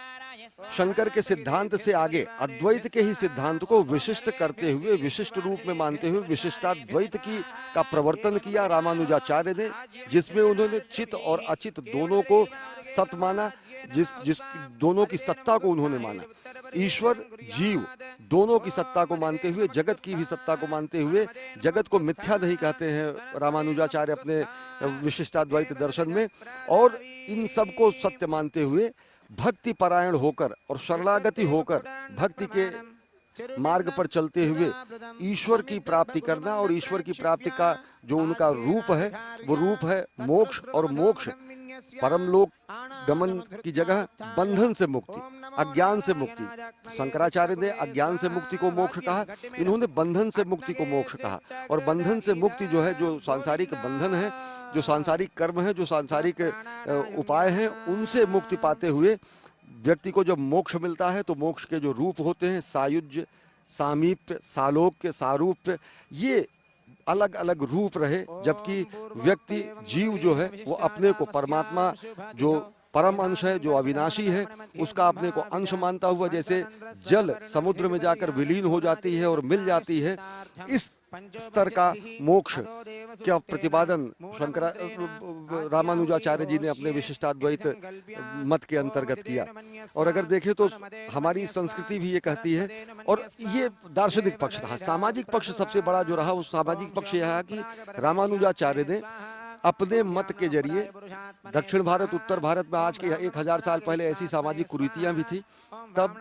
शंकर के सिद्धांत से आगे अद्वैत के ही सिद्धांत को विशिष्ट करते हुए, विशिष्ट रूप में मानते हुए विशिष्टाद्वैत का प्रवर्तन किया रामानुजाचार्य ने, जिसमें उन्होंने चित और अचित दोनों को सत माना, जिस दोनों की सत्ता को उन्होंने माना। ईश्वर जीव दोनों की सत्ता को मानते हुए, जगत की भी सत्ता को मानते हुए, जगत को मिथ्या नहीं कहते हैं रामानुजाचार्य अपने विशिष्टाद्वैत दर्शन में, और इन सब को सत्य मानते हुए भक्ति परायण होकर और शरणागति होकर भक्ति के मार्ग पर चलते हुए ईश्वर की प्राप्ति करना, और ईश्वर की प्राप्ति का जो उनका रूप है वो रूप है मोक्ष, और मोक्ष परमलोक गमन की जगह बंधन से मुक्ति, अज्ञान से मुक्ति। शंकराचार्य ने अज्ञान से मुक्ति को मोक्ष कहा, इन्होंने बंधन से मुक्ति को मोक्ष कहा। और बंधन से मुक्ति जो है, जो सांसारिक बंधन है, जो सांसारिक कर्म है, जो सांसारिक उपाय हैं, उनसे मुक्ति पाते हुए व्यक्ति को जब मोक्ष मिलता है तो मोक्ष के जो रूप होते हैं सायुज्य, सामीप्य, सालोक्य, सारूप्य, ये अलग अलग रूप रहे, जबकि व्यक्ति जीव जो है वो अपने को परमात्मा जो परम अंश है, जो अविनाशी है, उसका अपने को अंश मानता हुआ जैसे जल समुद्र में जाकर विलीन हो जाती है और मिल जाती है, इस स्तर का मोक्ष क्या प्रतिपादन रामानुजाचार्य जी ने अपने विशिष्टाद्वैत मत के अंतर्गत किया। और अगर देखें तो हमारी संस्कृति भी ये कहती है, और ये दार्शनिक पक्ष रहा। सामाजिक पक्ष सबसे बड़ा जो रहा, उस सामाजिक पक्ष यह है कि रामानुजाचार्य ने अपने मत के जरिए दक्षिण भारत, उत्तर भारत में आज के 1000 साल पहले ऐसी सामाजिक कुरीतियां भी थी, तब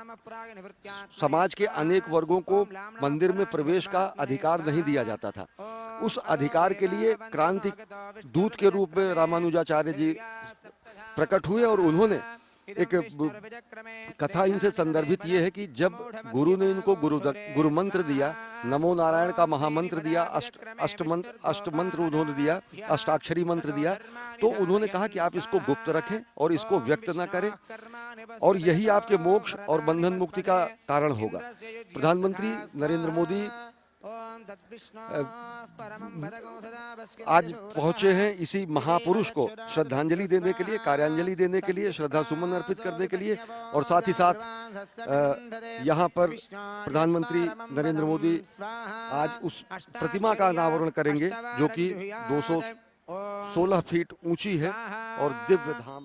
समाज के अनेक वर्गों को मंदिर में प्रवेश का अधिकार नहीं दिया जाता था। उस अधिकार के लिए क्रांति दूत के रूप में रामानुजाचार्य जी प्रकट हुए, और उन्होंने एक कथा इनसे संदर्भित ये है कि जब गुरु ने इनको गुरु मंत्र दिया, नमो नारायण का महामंत्र दिया, अष्ट मंत्र उन्होंने दिया, अष्टाक्षरी मंत्र दिया, तो उन्होंने कहा कि आप इसको गुप्त रखें और इसको व्यक्त न करें, और यही आपके मोक्ष और बंधन मुक्ति का कारण होगा। प्रधानमंत्री नरेंद्र मोदी आज पहुंचे हैं इसी महापुरुष को श्रद्धांजलि देने के लिए, कार्यांजलि देने के लिए, श्रद्धा सुमन अर्पित करने के लिए, और साथ ही साथ यहाँ पर प्रधानमंत्री नरेंद्र मोदी आज उस प्रतिमा का अनावरण करेंगे जो कि 216 फीट ऊंची है और दिव्य धाम।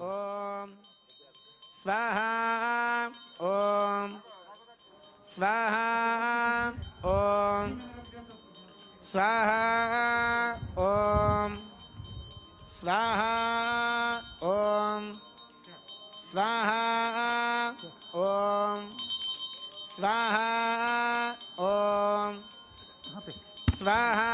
स्वाहा ओम स्वाहा ओम स्वाहा ओम स्वाहा ओम स्वाहा ओम स्वाहा ओम स्वाहा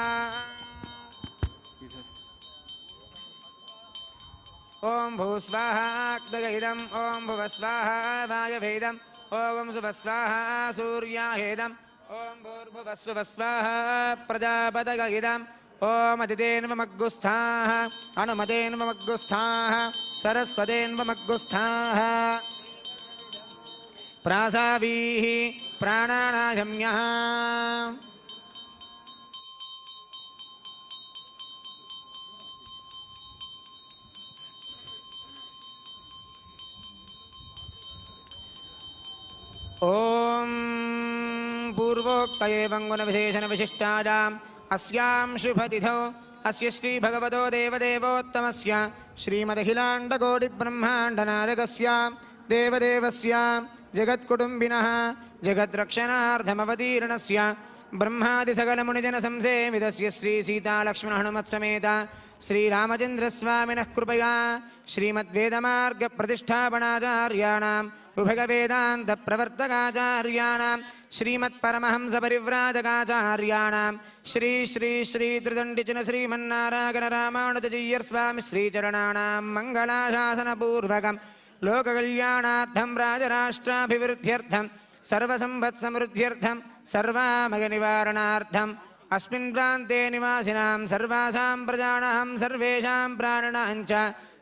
ओम भूस्वाहाग्निदं ओम भुवस्वाहा वायवेदं ओम सुवस्वाहा सूर्याहेदं ओम भूर्भुवस्वस्वाहा प्रजापतयेदं ओम अदितेन्वमग्गुस्थाः अनुमतेन्वमग्गुस्थाः सरस्वतेन्वमग्गुस्थाः प्रासावीः प्राणानायम्यः ओम पूर्वोक्त एवं गुणविशेषण विशिष्टायाम् अस्यां शुभतिथौ अस्य श्री भगवतो देवदेवोत्तमस्य श्रीमदखिलाण्डकोटिब्रह्माण्डनायकस्य देवदेवस्य जगत्कुटुम्बिनः जगद्रक्षणार्थमवतीर्णस्य ब्रह्मादिसकलमुनिजनसंसेवितस्य श्री सीतालक्ष्मणहनुमत्समेत श्रीरामचन्द्रस्वामिनः कृपया श्रीमद्वेदमार्गप्रतिष्ठापनाचार्याणां उभयवेदान्तप्रवर्तकाचार्याणां श्रीमत्परमहंसपरिव्राजकाचार्याणां श्री श्री श्री त्रिदण्डिचिन श्रीमन्नारायण रामानुजय्यर स्वामी श्रीचरणानां मङ्गलाशासनपूर्वकं लोककल्याणार्थं राजराष्ट्राभिवृद्ध्यर्थं सर्वसम्पत्समृद्ध्यर्थं सर्वामयनिवारणार्थम् अस्मिन् प्रान्ते निवासिनां सर्वासां प्रजानां सर्वेषां प्राणिनां च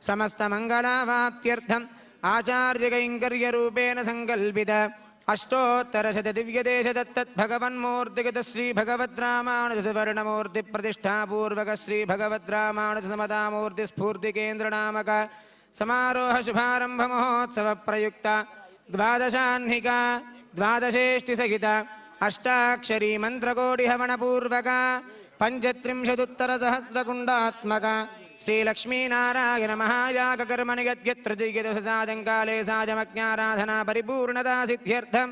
समस्तमङ्गलावाप्त्यर्थम् आचार्यकैङ्कर्यरूपेण सङ्कल्पित अष्टोत्तरशतदिव्यदेशदत्तद्भगवन्मूर्तिगत श्रीभगवद्रामानुजसुवर्णमूर्तिप्रतिष्ठापूर्वक श्रीभगवद्रामानुजसमतामूर्तिस्फूर्तिकेन्द्रनामक समारोह शुभारम्भ महोत्सव प्रयुक्त द्वादशाह्निका द्वादशेष्टिसहित अष्टाक्षरी मन्त्रकोटिहवनपूर्वक पञ्चत्रिंशदुत्तरसहस्रकुण्डात्मक श्रीलक्ष्मीनारायण महायागकर्मणि यद्यत्र दिग्यदशसाजङ्काले साजमज्ञाराधना परिपूर्णता सिद्ध्यर्थं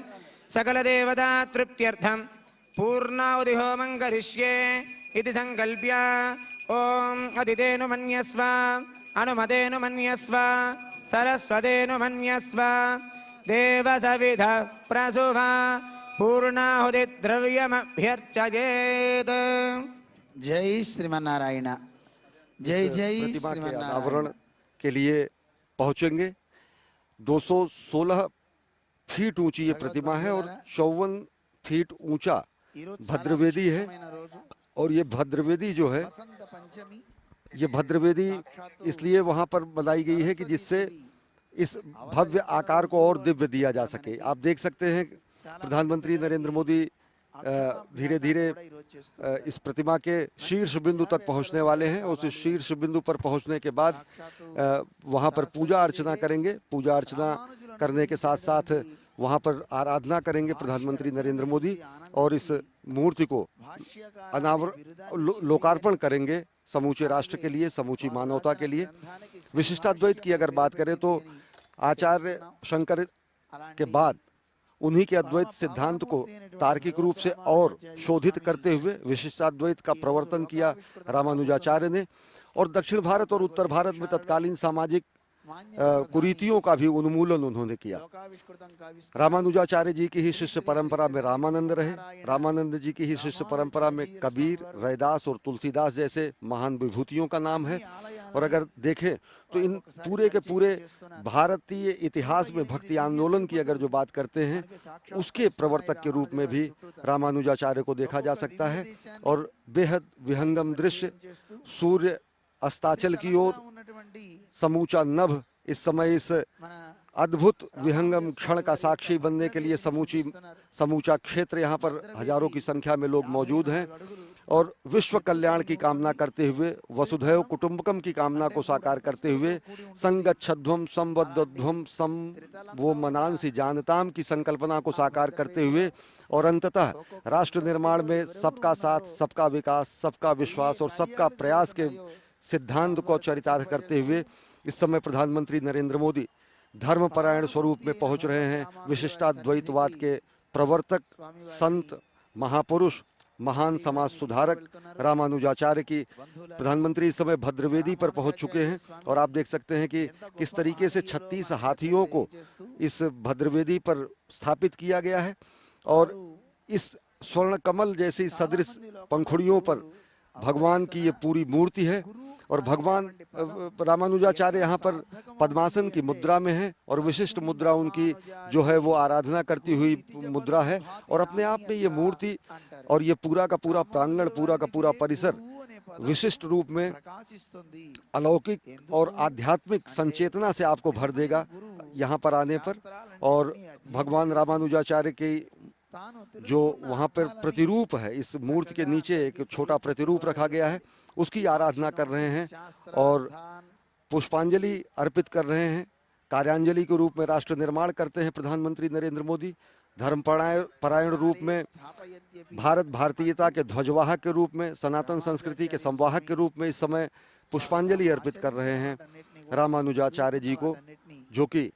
सकलदेवता तृप्त्यर्थं पूर्णाहुतिहोमं करिष्ये इति सङ्कल्प्य ॐ अदितेनु मन्यस्व अनुमतेनु मन्यस्व सरस्वतेनु मन्यस्व देवसविधः प्रसुवा पूर्णाहुतिद्रव्यमभ्यर्चयेत्। जय श्रीमन्नारायण। जय जय प्रतिमा के श्रीमन्नारायण। अनावरण के लिए पहुंचेंगे। 216 फीट ऊंची ये प्रतिमा है और 54 फीट ऊंचा भद्रवेदी है। और ये भद्रवेदी जो है, ये भद्रवेदी इसलिए वहां पर बनाई गई है कि जिससे इस भव्य आकार को और दिव्य दिया जा सके। आप देख सकते हैं प्रधानमंत्री नरेंद्र मोदी धीरे धीरे इस प्रतिमा के शीर्ष बिंदु तक पहुंचने वाले हैं। उस शीर्ष बिंदु पर पहुंचने के बाद वहां पर पूजा अर्चना करेंगे। पूजा अर्चना करने के साथ साथ वहां पर आराधना करेंगे प्रधानमंत्री नरेंद्र मोदी और इस मूर्ति को लोकार्पण करेंगे समूचे राष्ट्र के लिए, समूची मानवता के लिए। विशिष्टाद्वैत की अगर बात करें तो आचार्य शंकर के बाद उन्हीं के अद्वैत सिद्धांत को तार्किक रूप से और शोधित करते हुए विशिष्टाद्वैत का प्रवर्तन किया रामानुजाचार्य ने। और दक्षिण भारत और उत्तर भारत में तत्कालीन सामाजिक कुरीतियों का भी उन्मूलन उन्होंने किया। रामानुजाचार्य जी की ही शिष्य परंपरा में रामानंद रहे। रामानंद जी की ही शिष्य परंपरा में कबीर, रैदास और तुलसीदास जैसे महान विभूतियों का नाम है। और अगर देखें तो इन पूरे के पूरे भारतीय इतिहास में भक्ति आंदोलन की अगर जो बात करते हैं, उसके प्रवर्तक के रूप में भी रामानुजाचार्य को देखा जा सकता है। और बेहद विहंगम दृश्य, सूर्य अस्ताचल की ओर, समूचा नभ इस समय इस अद्भुत विहंगम क्षण का साक्षी बनने के लिए समूचा क्षेत्र यहाँ पर हजारों की संख्या में लोग मौजूद हैं। और विश्व कल्याण की कामना करते हुए, वसुधैव कुटुंबकम की कामना को साकार करते हुए, संगच्छध्वम संबद्धध्वम सम वो मनांसी जानताम की संकल्पना को साकार करते हुए और अंततः राष्ट्र निर्माण में सबका साथ, सबका विकास, सबका विश्वास और सबका प्रयास के सिद्धांत को चरितार्थ करते हुए इस समय प्रधानमंत्री नरेंद्र मोदी धर्मपरायण स्वरूप में पहुंच रहे हैं। विशिष्टाद्वैतवाद के प्रवर्तक, संत, महापुरुष, महान समाज सुधारक रामानुजाचार्य की प्रधानमंत्री इस समय भद्रवेदी पर पहुंच चुके हैं। और आप देख सकते हैं कि किस तरीके से 36 हाथियों को इस भद्रवेदी पर स्थापित किया गया है। और इस स्वर्ण कमल जैसी सदृश पंखुड़ियों पर भगवान की ये पूरी मूर्ति है। और भगवान रामानुजाचार्य यहाँ पर पद्मासन की मुद्रा में है और विशिष्ट मुद्रा उनकी जो है वो आराधना करती हुई मुद्रा है। और अपने आप में ये मूर्ति और ये पूरा का पूरा प्रांगण, पूरा का पूरा परिसर विशिष्ट रूप में अलौकिक और आध्यात्मिक संचेतना से आपको भर देगा यहाँ पर आने पर। और भगवान रामानुजाचार्य के जो वहाँ पर प्रतिरूप है, इस मूर्ति के नीचे एक छोटा प्रतिरूप रखा गया है, उसकी आराधना कर रहे हैं और पुष्पांजलि अर्पित कर रहे हैं। कार्यांजलि के रूप में राष्ट्र निर्माण करते हैं प्रधानमंत्री नरेंद्र मोदी। धर्मपरायण रूप में, भारत भारतीयता के ध्वजवाहक के रूप में, सनातन संस्कृति के संवाहक के रूप में इस समय पुष्पांजलि अर्पित कर रहे हैं रामानुजाचार्य जी को, जो कि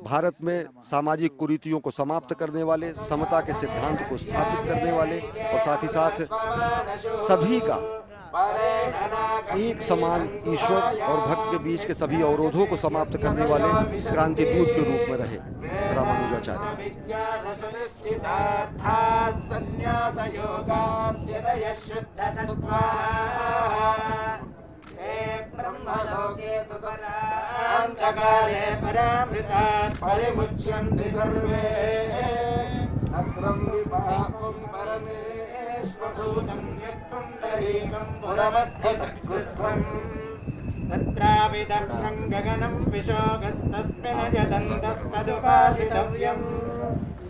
भारत में सामाजिक कुरीतियों को समाप्त करने वाले, समता के सिद्धांत को स्थापित करने वाले और साथ ही साथ सभी का एक समान ईश्वर और भक्त के बीच के सभी अवरोधों को समाप्त करने वाले क्रांति दूत के रूप में रहे रामानुजाचार्य। ब्रह्मलोके तु अंतकाले परामृतात् परिमुच्यन्ते सर्वे अग्रं विपाकं परमेश्वरभूतं यत्पुण्डरीकं पुरमध्यसकृस्वम् तत्रापि दर्पं गगनं विशोकस्तस्मिन् यदन्तस्तदुपासितव्यम्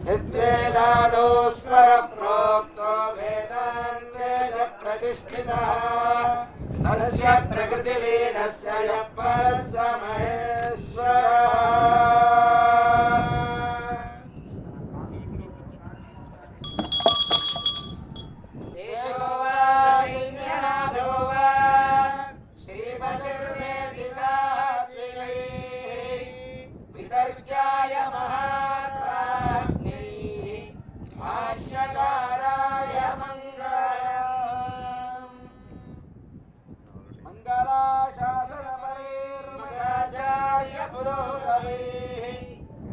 यद्वेदादौ स्वरप्रोक्तो वेदान्ते च प्रतिष्ठितः तस्य प्रकृतिलीनस्य यः परस्य महेश्वरः। देशो वा सैन्यनाथो वा श्रीपतिर्वेदि सात्विकैः वितर्क्याय महाप्राज्ञैः भाष्यकाराय मंगलाशासनपरैर्मदाचार्य पुरोगमैः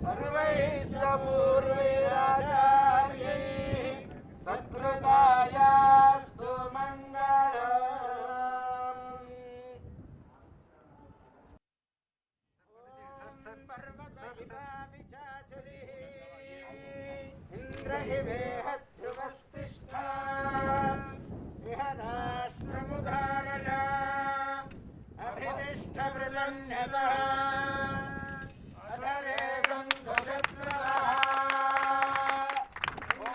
सर्वैश्च पूर्वैराचार्यैः सत्कृतायास्तु मङ्गलम्। इंद्र ध्रुवस्तिष्ठा इह राष्ट्रमुदारय अभितिष्ठ प्रजन्यतः अधरे सन्तुशत्रवः ॐ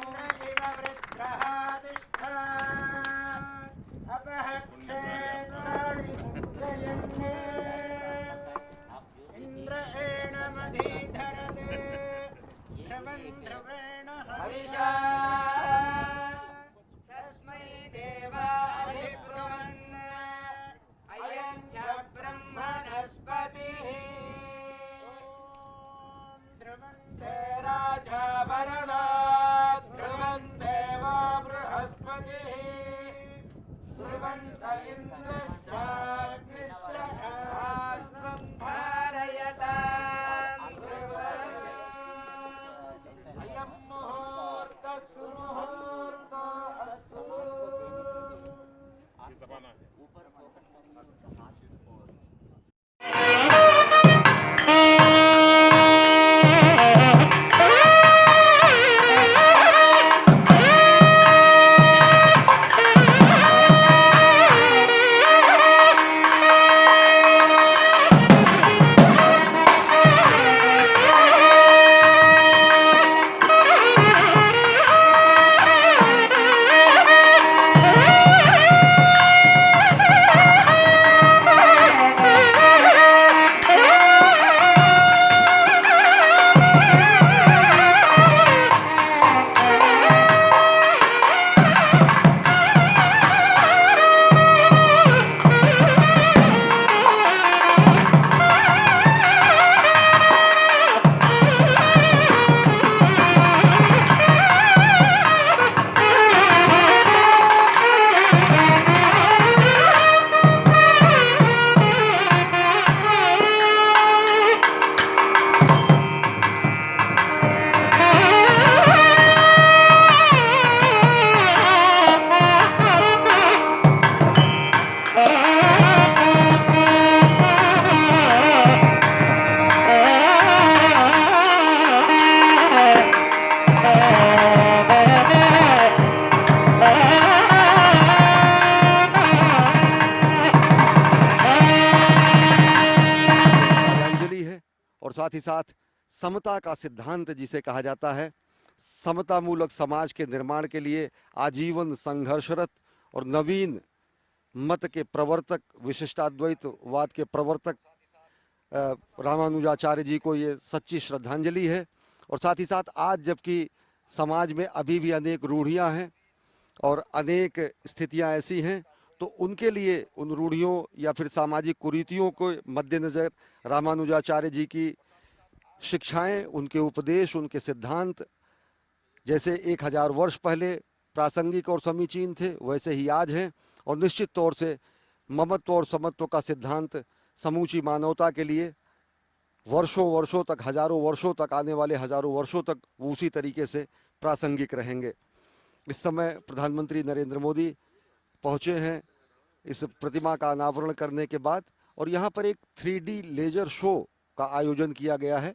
इव वृत्रः तिष्ठा अपः क्षेत्राणि जयन्ते इंद्र एणमधीधरते ध्रुवेण हविषा तस्मै देवाधिब्रुवन् अयं च ब्रह्मणस्पतिः ध्रुवन्ते राजा वरुणात् ध्रुवन्ते वा बृहस्पतिः ध्रुवन्त इन्द्रश्चाग्निश्चराष्ट्रं धारयतां ध्रुवन् अयं मुहूर्तः सुमुहूर्तो अस्तु। और साथ ही साथ समता का सिद्धांत जिसे कहा जाता है, समता मूलक समाज के निर्माण के लिए आजीवन संघर्षरत और नवीन मत के प्रवर्तक, विशिष्टाद्वैतवाद के प्रवर्तक रामानुजाचार्य जी को ये सच्ची श्रद्धांजलि है। और साथ ही साथ आज जबकि समाज में अभी भी अनेक रूढ़ियां हैं और अनेक स्थितियां ऐसी हैं, तो उनके लिए उन रूढ़ियों या फिर सामाजिक कुरीतियों को मद्देनज़र रामानुजाचार्य जी की शिक्षाएं, उनके उपदेश, उनके सिद्धांत जैसे 1000 वर्ष पहले प्रासंगिक और समीचीन थे, वैसे ही आज हैं। और निश्चित तौर से ममत्व और समत्व का सिद्धांत समूची मानवता के लिए वर्षों वर्षों तक, हजारों वर्षों तक, आने वाले हजारों वर्षों तक उसी तरीके से प्रासंगिक रहेंगे। इस समय प्रधानमंत्री नरेंद्र मोदी पहुंचे हैं इस प्रतिमा का अनावरण करने के बाद, और यहाँ पर एक 3D लेजर शो का आयोजन किया गया है।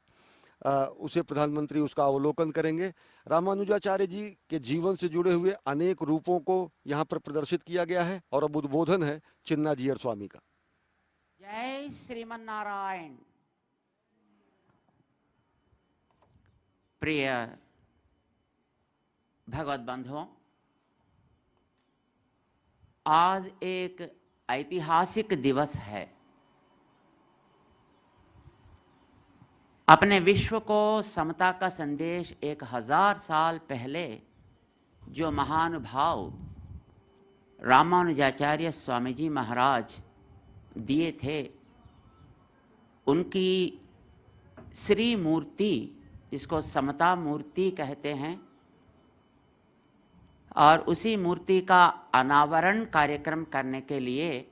उसे प्रधानमंत्री उसका अवलोकन करेंगे। रामानुजाचार्य जी के जीवन से जुड़े हुए अनेक रूपों को यहाँ पर प्रदर्शित किया गया है, और अब उद्बोधन है चिन्नाजीयर स्वामी का। जय श्रीमन नारायण। प्रिय भगवत बंधुओं, आज एक ऐतिहासिक दिवस है। अपने विश्व को समता का संदेश 1000 साल पहले जो महानुभाव रामानुजाचार्य स्वामी जी महाराज दिए थे, उनकी श्री मूर्ति, जिसको समता मूर्ति कहते हैं, और उसी मूर्ति का अनावरण कार्यक्रम करने के लिए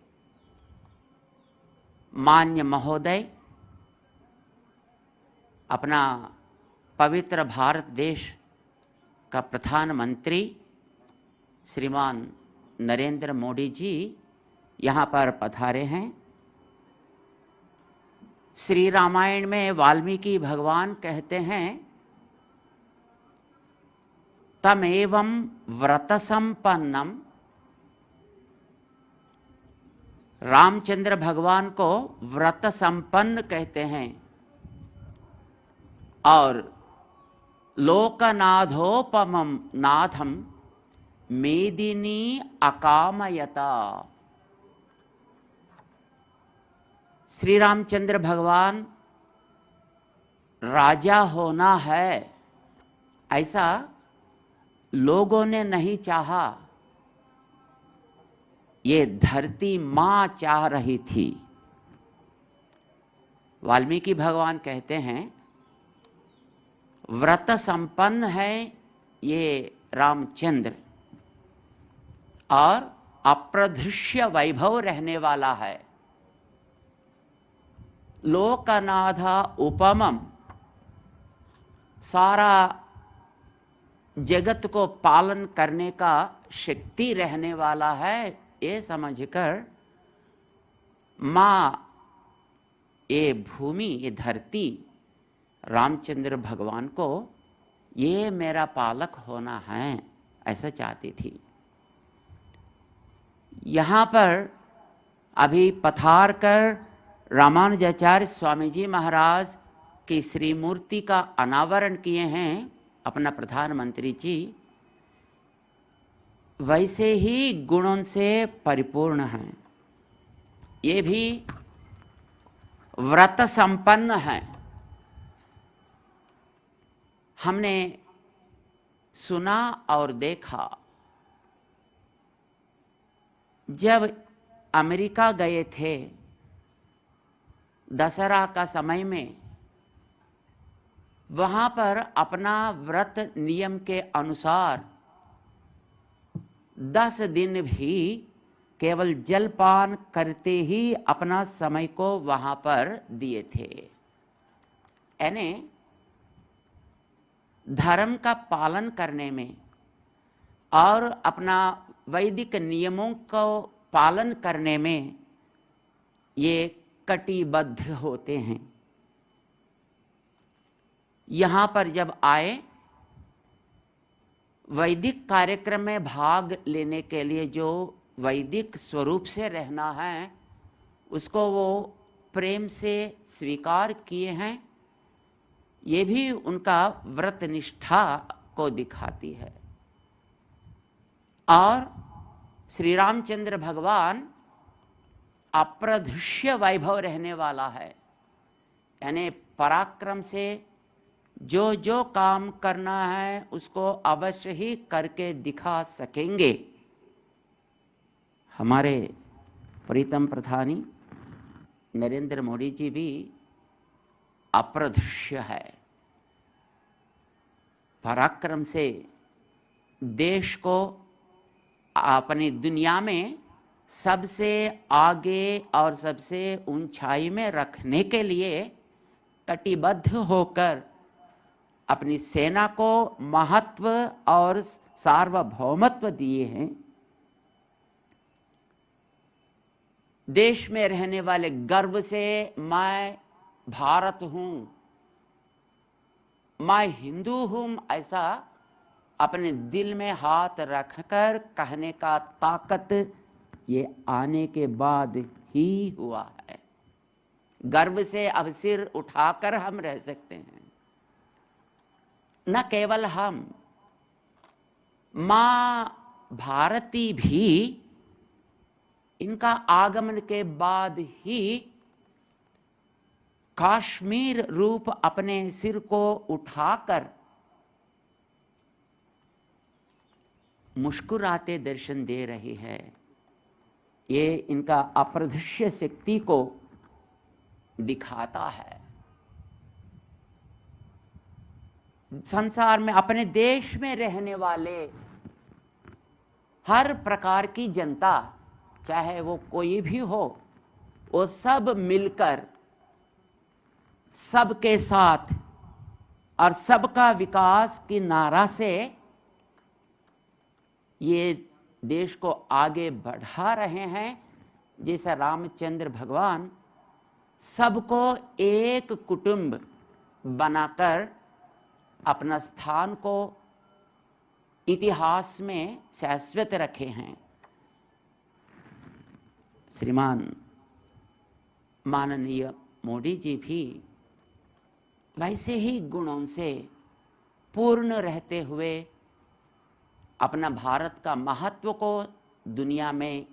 मान्य महोदय, अपना पवित्र भारत देश का प्रधानमंत्री श्रीमान नरेंद्र मोदी जी यहाँ पर पधारे हैं। श्री रामायण में वाल्मीकि भगवान कहते हैं, तमेवं व्रत संपन्नम। रामचंद्र भगवान को व्रत संपन्न कहते हैं, और लोकनाथोपमं नाथम मेदिनी अकामयता। श्री रामचंद्र भगवान राजा होना है ऐसा लोगों ने नहीं चाहा, ये धरती माँ चाह रही थी। वाल्मीकि भगवान कहते हैं, व्रत संपन्न है ये रामचंद्र, और अप्रदृश्य वैभव रहने वाला है। लोकनाथ उपमम, सारा जगत को पालन करने का शक्ति रहने वाला है, ये समझकर माँ, ये भूमि, ये धरती रामचंद्र भगवान को ये मेरा पालक होना है ऐसा चाहती थी। यहाँ पर अभी पधार कर रामानुजाचार्य स्वामी जी महाराज की श्री मूर्ति का अनावरण किए हैं अपना प्रधानमंत्री जी, वैसे ही गुणों से परिपूर्ण हैं। ये भी व्रत संपन्न हैं। हमने सुना और देखा, जब अमेरिका गए थे दशहरा का समय में, वहाँ पर अपना व्रत नियम के अनुसार 10 दिन भी केवल जलपान करते ही अपना समय को वहाँ पर दिए थे। यानी धर्म का पालन करने में और अपना वैदिक नियमों को पालन करने में ये कटिबद्ध होते हैं। यहाँ पर जब आए, वैदिक कार्यक्रम में भाग लेने के लिए जो वैदिक स्वरूप से रहना है, उसको वो प्रेम से स्वीकार किए हैं। ये भी उनका व्रत निष्ठा को दिखाती है। और श्री रामचंद्र भगवान अप्रदृश्य वैभव रहने वाला है, यानी पराक्रम से जो जो काम करना है उसको अवश्य ही करके दिखा सकेंगे। हमारे प्रीतम प्रधानी नरेंद्र मोदी जी भी अप्रदृश्य है। पराक्रम से देश को अपनी दुनिया में सबसे आगे और सबसे ऊंचाई में रखने के लिए कटिबद्ध होकर अपनी सेना को महत्व और सार्वभौमत्व दिए हैं। देश में रहने वाले गर्व से मैं भारत हूं, मैं हिंदू हूं, ऐसा अपने दिल में हाथ रखकर कहने का ताकत ये आने के बाद ही हुआ है। गर्व से अब सिर उठाकर हम रह सकते हैं। न केवल हम, मां भारती भी इनका आगमन के बाद ही काश्मीर रूप अपने सिर को उठाकर मुस्कुराते दर्शन दे रही है। ये इनका अप्रदृश्य शक्ति को दिखाता है। संसार में अपने देश में रहने वाले हर प्रकार की जनता, चाहे वो कोई भी हो, वो सब मिलकर सबके साथ और सबका विकास की नारा से ये देश को आगे बढ़ा रहे हैं। जैसे रामचंद्र भगवान सबको एक कुटुंब बनाकर अपना स्थान को इतिहास में शाश्वत रखे हैं। श्रीमान माननीय मोदी जी भी वैसे ही गुणों से पूर्ण रहते हुए अपना भारत का महत्व को दुनिया में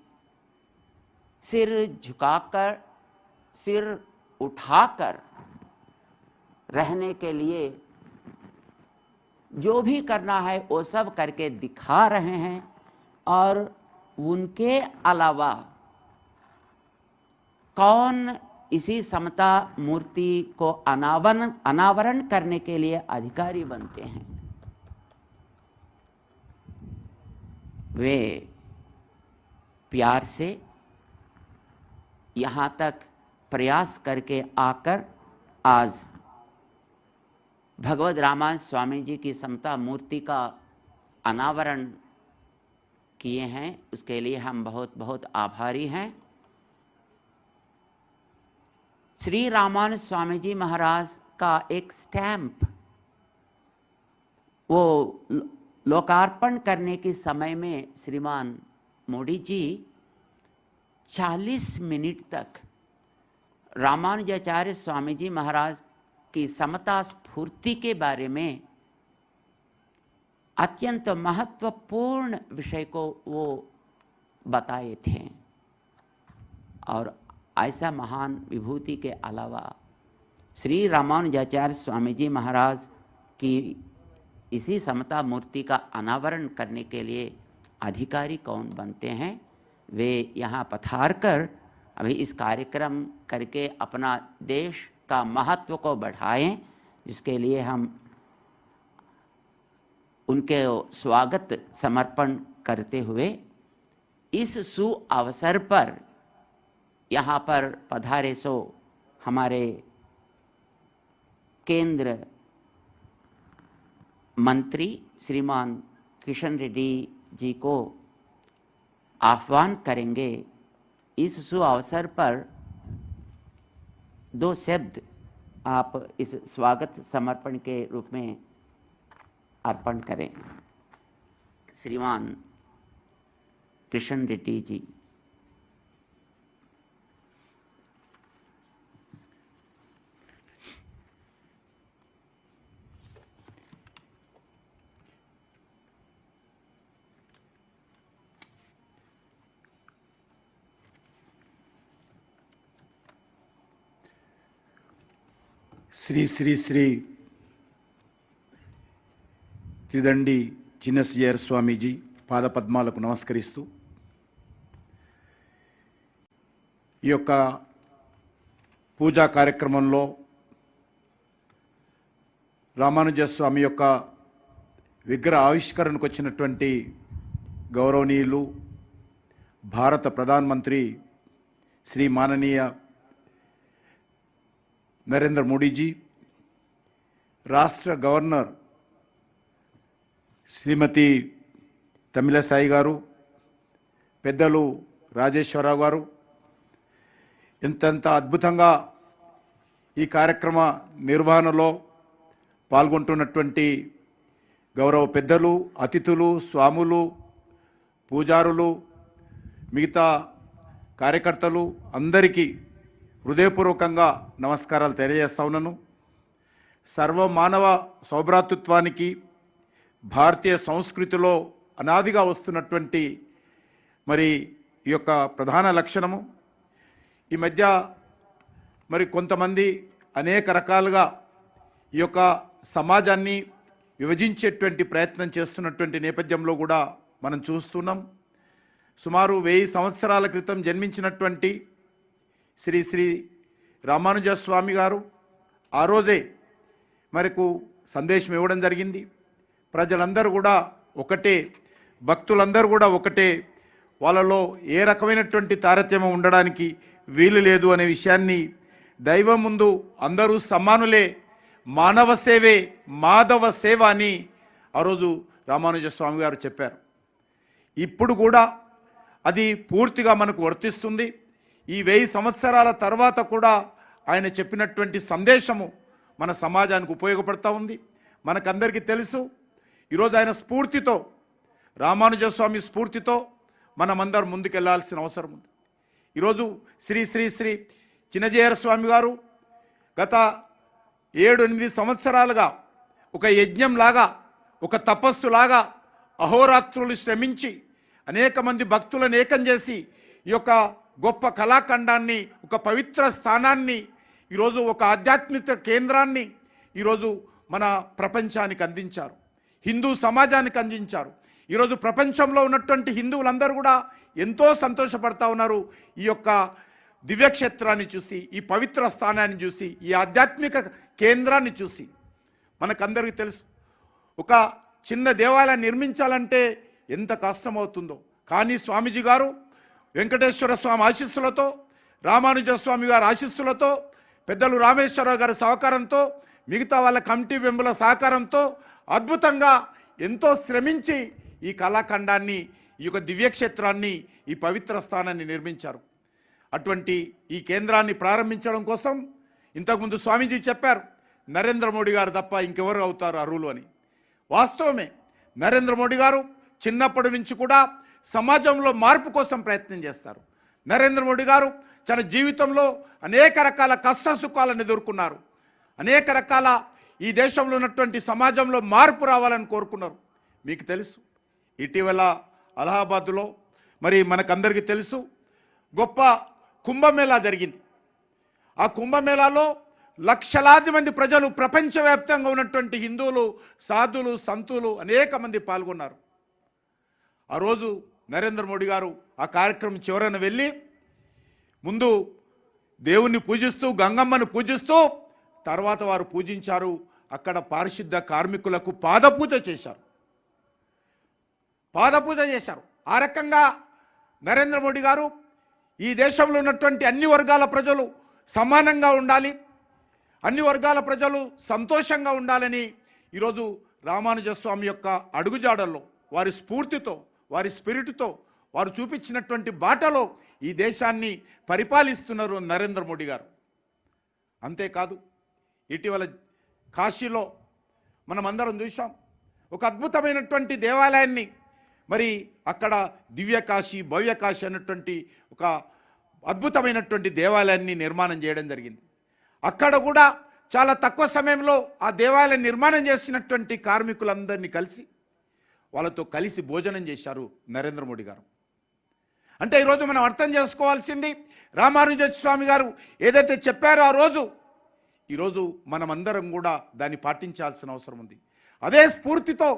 सिर झुकाकर, सिर उठाकर रहने के लिए जो भी करना है वो सब करके दिखा रहे हैं। और उनके अलावा कौन इसी समता मूर्ति को अनावरण करने के लिए अधिकारी बनते हैं? वे प्यार से यहाँ तक प्रयास करके आकर आज भगवद रामानंद स्वामी जी की समता मूर्ति का अनावरण किए हैं। उसके लिए हम बहुत बहुत आभारी हैं। श्री रामानंद स्वामी जी महाराज का एक स्टैम्प वो लोकार्पण करने के समय में श्रीमान मोदी जी 40 मिनट तक रामानुजाचार्य स्वामी जी महाराज की समता स्फूर्ति के बारे में अत्यंत महत्वपूर्ण विषय को वो बताए थे। और ऐसा महान विभूति के अलावा श्री रामानुजाचार्य स्वामी जी महाराज की इसी समता मूर्ति का अनावरण करने के लिए अधिकारी कौन बनते हैं? वे यहाँ पधार कर अभी इस कार्यक्रम करके अपना देश का महत्व को बढ़ाएं, जिसके लिए हम उनके स्वागत समर्पण करते हुए इस सु अवसर पर यहाँ पर पधारे सो हमारे केंद्र मंत्री श्रीमान किशन रेड्डी जी को आह्वान करेंगे। इस सु अवसर पर 2 शब्द आप इस स्वागत समर्पण के रूप में अर्पण करें। श्रीमान किशन रेड्डी जी। శ్రీ శ్రీ శ్రీ త్రిదండి చిన్నసియర్ స్వామీజీ పాదపద్మాలకు నమస్కరిస్తూ ఈ యొక్క పూజా కార్యక్రమంలో రామానుజ స్వామి యొక్క విగ్రహ ఆవిష్కరణకు వచ్చినటువంటి గౌరవనీయులు భారత ప్రధానమంత్రి శ్రీ మాననీయ నరేంద్ర మోడీజీ, రాష్ట్ర గవర్నర్ శ్రీమతి తమిళసాయి గారు, పెద్దలు రాజేశ్వరరావు గారు ఎంతెంత అద్భుతంగా ఈ కార్యక్రమ నిర్వహణలో పాల్గొంటున్నటువంటి గౌరవ పెద్దలు, అతిథులు, స్వాములు, పూజారులు, మిగతా కార్యకర్తలు అందరికీ హృదయపూర్వకంగా నమస్కారాలు తెలియజేస్తా ఉన్నాను. సర్వమానవ సౌభ్రాతృత్వానికి భారతీయ సంస్కృతిలో అనాదిగా వస్తున్నటువంటి మరి ఈ యొక్క ప్రధాన లక్షణము. ఈ మధ్య మరి కొంతమంది అనేక రకాలుగా ఈ యొక్క సమాజాన్ని విభజించేటువంటి ప్రయత్నం చేస్తున్నటువంటి నేపథ్యంలో కూడా మనం చూస్తున్నాం. సుమారు 1000 సంవత్సరాల క్రితం జన్మించినటువంటి శ్రీ శ్రీ రామానుజ స్వామి గారు ఆ రోజే మనకు సందేశం ఇవ్వడం జరిగింది. ప్రజలందరూ కూడా ఒకటే, భక్తులందరూ కూడా ఒకటే, వాళ్ళలో ఏ రకమైనటువంటి తారతమ్యం ఉండడానికి వీలు లేదు అనే విషయాన్ని, దైవం ముందు అందరూ సమానులే, మానవ సేవే మాధవ సేవ అని ఆ రోజు రామానుజ స్వామి గారు చెప్పారు. ఇప్పుడు కూడా అది పూర్తిగా మనకు వర్తిస్తుంది. ఈ 1000 సంవత్సరాల తర్వాత కూడా ఆయన చెప్పినటువంటి సందేశము మన సమాజానికి ఉపయోగపడుతూ ఉంది. మనకందరికీ తెలుసు, ఈరోజు ఆయన స్ఫూర్తితో, రామానుజ స్వామి స్ఫూర్తితో మనమందరం ముందుకెళ్లాల్సిన అవసరం ఉంది. ఈరోజు శ్రీ శ్రీ శ్రీ చిన్నజీయర్ స్వామి గారు గత 7-8 సంవత్సరాలుగా ఒక యజ్ఞంలాగా, ఒక తపస్సులాగా అహోరాత్రులు శ్రమించి అనేక మంది భక్తులను ఏకం చేసి ఈ యొక్క గొప్ప కళాఖండాన్ని, ఒక పవిత్ర స్థానాన్ని, ఈరోజు ఒక ఆధ్యాత్మిక కేంద్రాన్ని ఈరోజు మన ప్రపంచానికి అందించారు, హిందూ సమాజానికి అందించారు. ఈరోజు ప్రపంచంలో ఉన్నటువంటి హిందువులందరూ కూడా ఎంతో సంతోషపడతా ఉన్నారు ఈ యొక్క దివ్యక్షేత్రాన్ని చూసి, ఈ పవిత్ర స్థానాన్ని చూసి, ఈ ఆధ్యాత్మిక కేంద్రాన్ని చూసి. మనకందరికీ తెలుసు, ఒక చిన్న దేవాలయం నిర్మించాలంటే ఎంత కష్టమవుతుందో. కానీ స్వామీజీ గారు వెంకటేశ్వర స్వామి ఆశీస్సులతో, రామానుజ స్వామి గారి ఆశీస్సులతో, పెద్దలు రామేశ్వరరావు గారి సహకారంతో, మిగతా వాళ్ళ కమిటీ మెంబర్ల సహకారంతో అద్భుతంగా ఎంతో శ్రమించి ఈ కళాఖండాన్ని, ఈ యొక్క దివ్యక్షేత్రాన్ని, ఈ పవిత్ర స్థానాన్ని నిర్మించారు. అటువంటి ఈ కేంద్రాన్ని ప్రారంభించడం కోసం ఇంతకుముందు స్వామీజీ చెప్పారు, నరేంద్ర మోడీ గారు తప్ప ఇంకెవరు అవుతారు అర్హులు అని. వాస్తవమే, నరేంద్ర మోడీ గారు చిన్నప్పటి నుంచి కూడా సమాజంలో మార్పు కోసం ప్రయత్నం చేస్తారు. నరేంద్ర మోడీ గారు తన జీవితంలో అనేక రకాల కష్ట సుఖాలను ఎదుర్కొన్నారు. అనేక రకాల ఈ దేశంలో ఉన్నటువంటి సమాజంలో మార్పు రావాలని కోరుకున్నారు. మీకు తెలుసు, ఇటీవల అలహాబాద్లో మరి మనకందరికీ తెలుసు, గొప్ప కుంభమేళా జరిగింది. ఆ కుంభమేళాలో లక్షలాది మంది ప్రజలు, ప్రపంచవ్యాప్తంగా ఉన్నటువంటి హిందువులు, సాధువులు, సంతులు అనేక మంది పాల్గొన్నారు. ఆ రోజు నరేంద్ర మోడీ గారు ఆ కార్యక్రమం చివరన వెళ్ళి ముందు దేవుణ్ణి పూజిస్తూ, గంగమ్మను పూజిస్తూ, తర్వాత వారు పూజించారు. అక్కడ పారిశుద్ధ కార్మికులకు పాదపూజ చేశారు. ఆ రకంగా నరేంద్ర మోడీ గారు ఈ దేశంలో ఉన్నటువంటి అన్ని వర్గాల ప్రజలు సమానంగా ఉండాలి, అన్ని వర్గాల ప్రజలు సంతోషంగా ఉండాలని ఈరోజు రామానుజ స్వామి యొక్క అడుగుజాడల్లో, వారి స్ఫూర్తితో, వారి స్పిరిట్తో, వారు చూపించినటువంటి బాటలో ఈ దేశాన్ని పరిపాలిస్తున్నారు నరేంద్ర మోడీ గారు. అంతేకాదు, ఇటీవల కాశీలో మనమందరం చూసాం, ఒక అద్భుతమైనటువంటి దేవాలయాన్ని, మరి అక్కడ దివ్య కాశీ, భవ్య కాశీ అన్నటువంటి ఒక అద్భుతమైనటువంటి దేవాలయాన్ని నిర్మాణం చేయడం జరిగింది. అక్కడ కూడా చాలా తక్కువ సమయంలో ఆ దేవాలయం నిర్మాణం చేసినటువంటి కార్మికులందరినీ కలిసి, వాళ్ళతో కలిసి భోజనం చేశారు నరేంద్ర మోడీ గారు. అంటే ఈరోజు మనం అర్థం చేసుకోవాల్సింది, రామానుజ స్వామి గారు ఏదైతే చెప్పారో ఆ రోజు, ఈరోజు మనమందరం కూడా దాన్ని పాటించాల్సిన అవసరం ఉంది. అదే స్ఫూర్తితో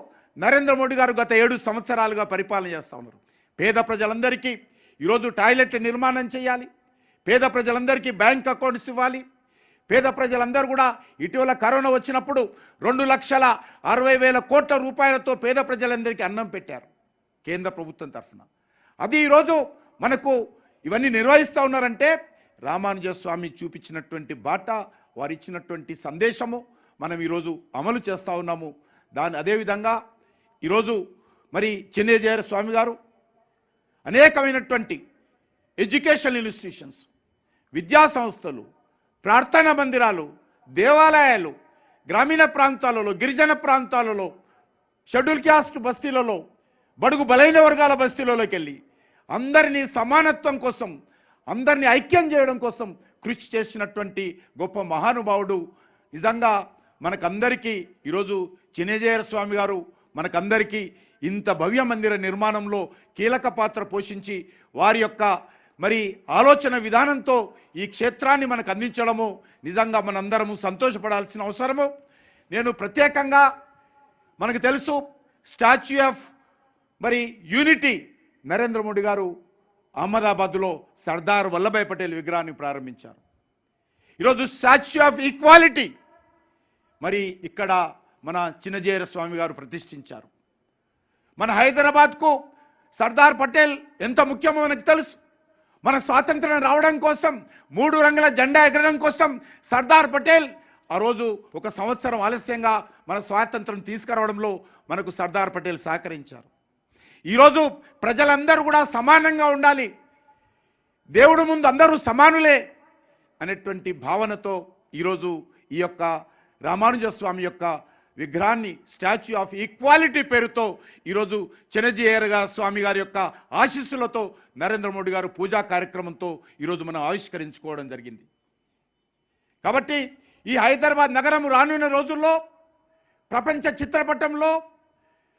నరేంద్ర మోడీ గారు గత 7 సంవత్సరాలుగా పరిపాలన చేస్తూ ఉన్నారు. పేద ప్రజలందరికీ ఈరోజు టాయిలెట్ నిర్మాణం చేయాలి, పేద ప్రజలందరికీ బ్యాంక్ అకౌంట్స్ ఇవ్వాలి, పేద ప్రజలందరూ కూడా ఇటీవల కరోనా వచ్చినప్పుడు 2,60,000 కోట్ల రూపాయలతో పేద ప్రజలందరికీ అన్నం పెట్టారు కేంద్ర ప్రభుత్వం తరఫున. అది ఈరోజు మనకు ఇవన్నీ నిర్వహిస్తూ ఉన్నారంటే రామానుజ స్వామి చూపించినటువంటి బాట, వారు ఇచ్చినటువంటి సందేశము మనం ఈరోజు అమలు చేస్తూ ఉన్నాము. అదేవిధంగా ఈరోజు మరి చిన్నజీయర్ స్వామి గారు అనేకమైనటువంటి ఎడ్యుకేషన్ ఇన్స్టిట్యూషన్స్, విద్యా సంస్థలు, ప్రార్థనా మందిరాలు, దేవాలయాలు గ్రామీణ ప్రాంతాలలో, గిరిజన ప్రాంతాలలో, షెడ్యూల్ క్యాస్ట్ బస్తీలలో, బడుగు బలైన వర్గాల బస్తీలలోకి వెళ్ళి అందరినీ సమానత్వం కోసం, అందరినీ ఐక్యం చేయడం కోసం కృషి చేసినటువంటి గొప్ప మహానుభావుడు. నిజంగా మనకందరికీ ఈరోజు చిన్నజీయర్ స్వామి గారు మనకందరికీ ఇంత భవ్య మందిర నిర్మాణంలో కీలక పాత్ర పోషించి వారి యొక్క మరి ఆలోచన విధానంతో ఈ క్షేత్రాన్ని మనకు అందించడము నిజంగా మనందరము సంతోషపడాల్సిన అవసరము. నేను ప్రత్యేకంగా మనకు తెలుసు స్టాచ్యూ ఆఫ్ మరి యూనిటీ నరేంద్ర మోడీ గారు అహ్మదాబాద్లో సర్దార్ వల్లభాయ్ పటేల్ విగ్రహాన్ని ప్రారంభించారు. ఈరోజు స్టాచ్యూ ఆఫ్ ఈక్వాలిటీ మరి ఇక్కడ మన చిన్నజీయర్ స్వామి గారు ప్రతిష్ఠించారు. మన హైదరాబాద్కు సర్దార్ పటేల్ ఎంత ముఖ్యమో మనకు తెలుసు. మన స్వాతంత్రం రావడం కోసం 3 రంగుల జెండా ఎగరడం కోసం సర్దార్ పటేల్ ఆ రోజు 1 సంవత్సరం ఆలస్యంగా మన స్వాతంత్రం తీసుకురావడంలో మనకు సర్దార్ పటేల్ సహకరించారు. ఈరోజు ప్రజలందరూ కూడా సమానంగా ఉండాలి, దేవుడి ముందు అందరూ సమానులే అనేటువంటి భావనతో ఈరోజు ఈ యొక్క రామానుజ స్వామి యొక్క విగ్రహాన్ని స్టాచ్యూ ఆఫ్ ఈక్వాలిటీ పేరుతో ఈరోజు చిన్నజీయర్ స్వామి గారి యొక్క ఆశీస్సులతో నరేంద్ర మోడీ గారు పూజా కార్యక్రమంతో ఈరోజు మనం ఆవిష్కరించుకోవడం జరిగింది. కాబట్టి ఈ హైదరాబాద్ నగరం రానున్న రోజుల్లో ప్రపంచ చిత్రపటంలో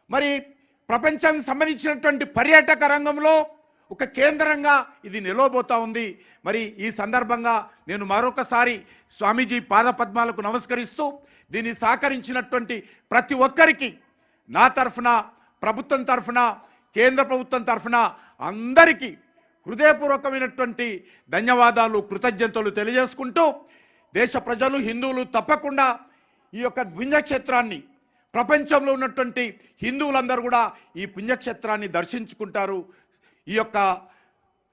మరి ప్రపంచానికి సంబంధించినటువంటి పర్యాటక రంగంలో ఒక కేంద్రంగా ఇది నిలవబోతా ఉంది. మరి ఈ సందర్భంగా నేను మరొకసారి స్వామీజీ పాదపద్మాలకు నమస్కరిస్తూ దీన్ని సహకరించినటువంటి ప్రతి ఒక్కరికి నా తరఫున, ప్రభుత్వం తరఫున, కేంద్ర ప్రభుత్వం తరఫున అందరికీ హృదయపూర్వకమైనటువంటి ధన్యవాదాలు, కృతజ్ఞతలు తెలియజేసుకుంటూ దేశ ప్రజలు, హిందువులు తప్పకుండా ఈ యొక్క పుణ్యక్షేత్రాన్ని, ప్రపంచంలో ఉన్నటువంటి హిందువులందరూ కూడా ఈ పుణ్యక్షేత్రాన్ని దర్శించుకుంటారు, ఈ యొక్క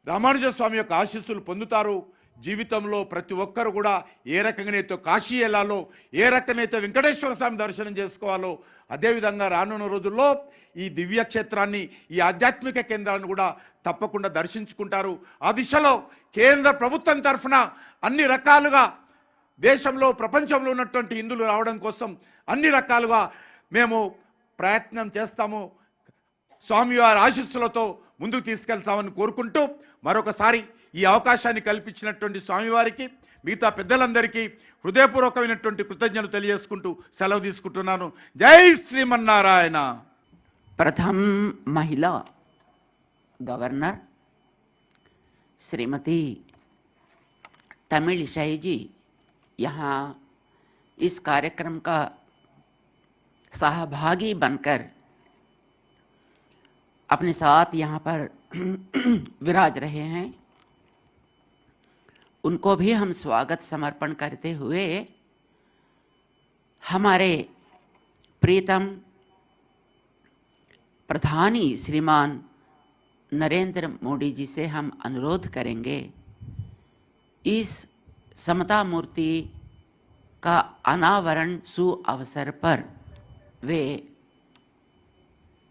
రామానుజ స్వామి యొక్క ఆశీస్సులు పొందుతారు. జీవితంలో ప్రతి ఒక్కరు కూడా ఏ రకంగానైతే కాశీ వెళ్ళాలో, ఏ రకంగానైతే వెంకటేశ్వర స్వామి దర్శనం చేసుకోవాలో, అదేవిధంగా రానున్న రోజుల్లో ఈ దివ్యక్షేత్రాన్ని, ఈ ఆధ్యాత్మిక కేంద్రాన్ని కూడా తప్పకుండా దర్శించుకుంటారు. ఆ దిశలో కేంద్ర ప్రభుత్వం తరఫున అన్ని రకాలుగా దేశంలో, ప్రపంచంలో ఉన్నటువంటి హిందువులు రావడం కోసం అన్ని రకాలుగా మేము ప్రయత్నం చేస్తాము. స్వామివారి ఆశీస్సులతో ముందుకు తీసుకెళ్తామని కోరుకుంటూ మరొకసారి ఈ అవకాశాన్ని కల్పించినటువంటి స్వామివారికి, మిగతా పెద్దలందరికీ హృదయపూర్వకమైనటువంటి కృతజ్ఞతలు తెలియజేసుకుంటూ సెలవు తీసుకుంటున్నాను. జై శ్రీమన్నారాయణ. प्रथम महिला गवर्नर श्रीमती तमिलिसाई जी यहाँ इस कार्यक्रम का सहभागी बनकर अपने साथ यहाँ पर विराज रहे हैं. उनको भी हम स्वागत समर्पण करते हुए हमारे प्रीतम प्रधानी श्रीमान नरेंद्र मोदी जी से हम अनुरोध करेंगे, इस समता मूर्ति का अनावरण सु अवसर पर वे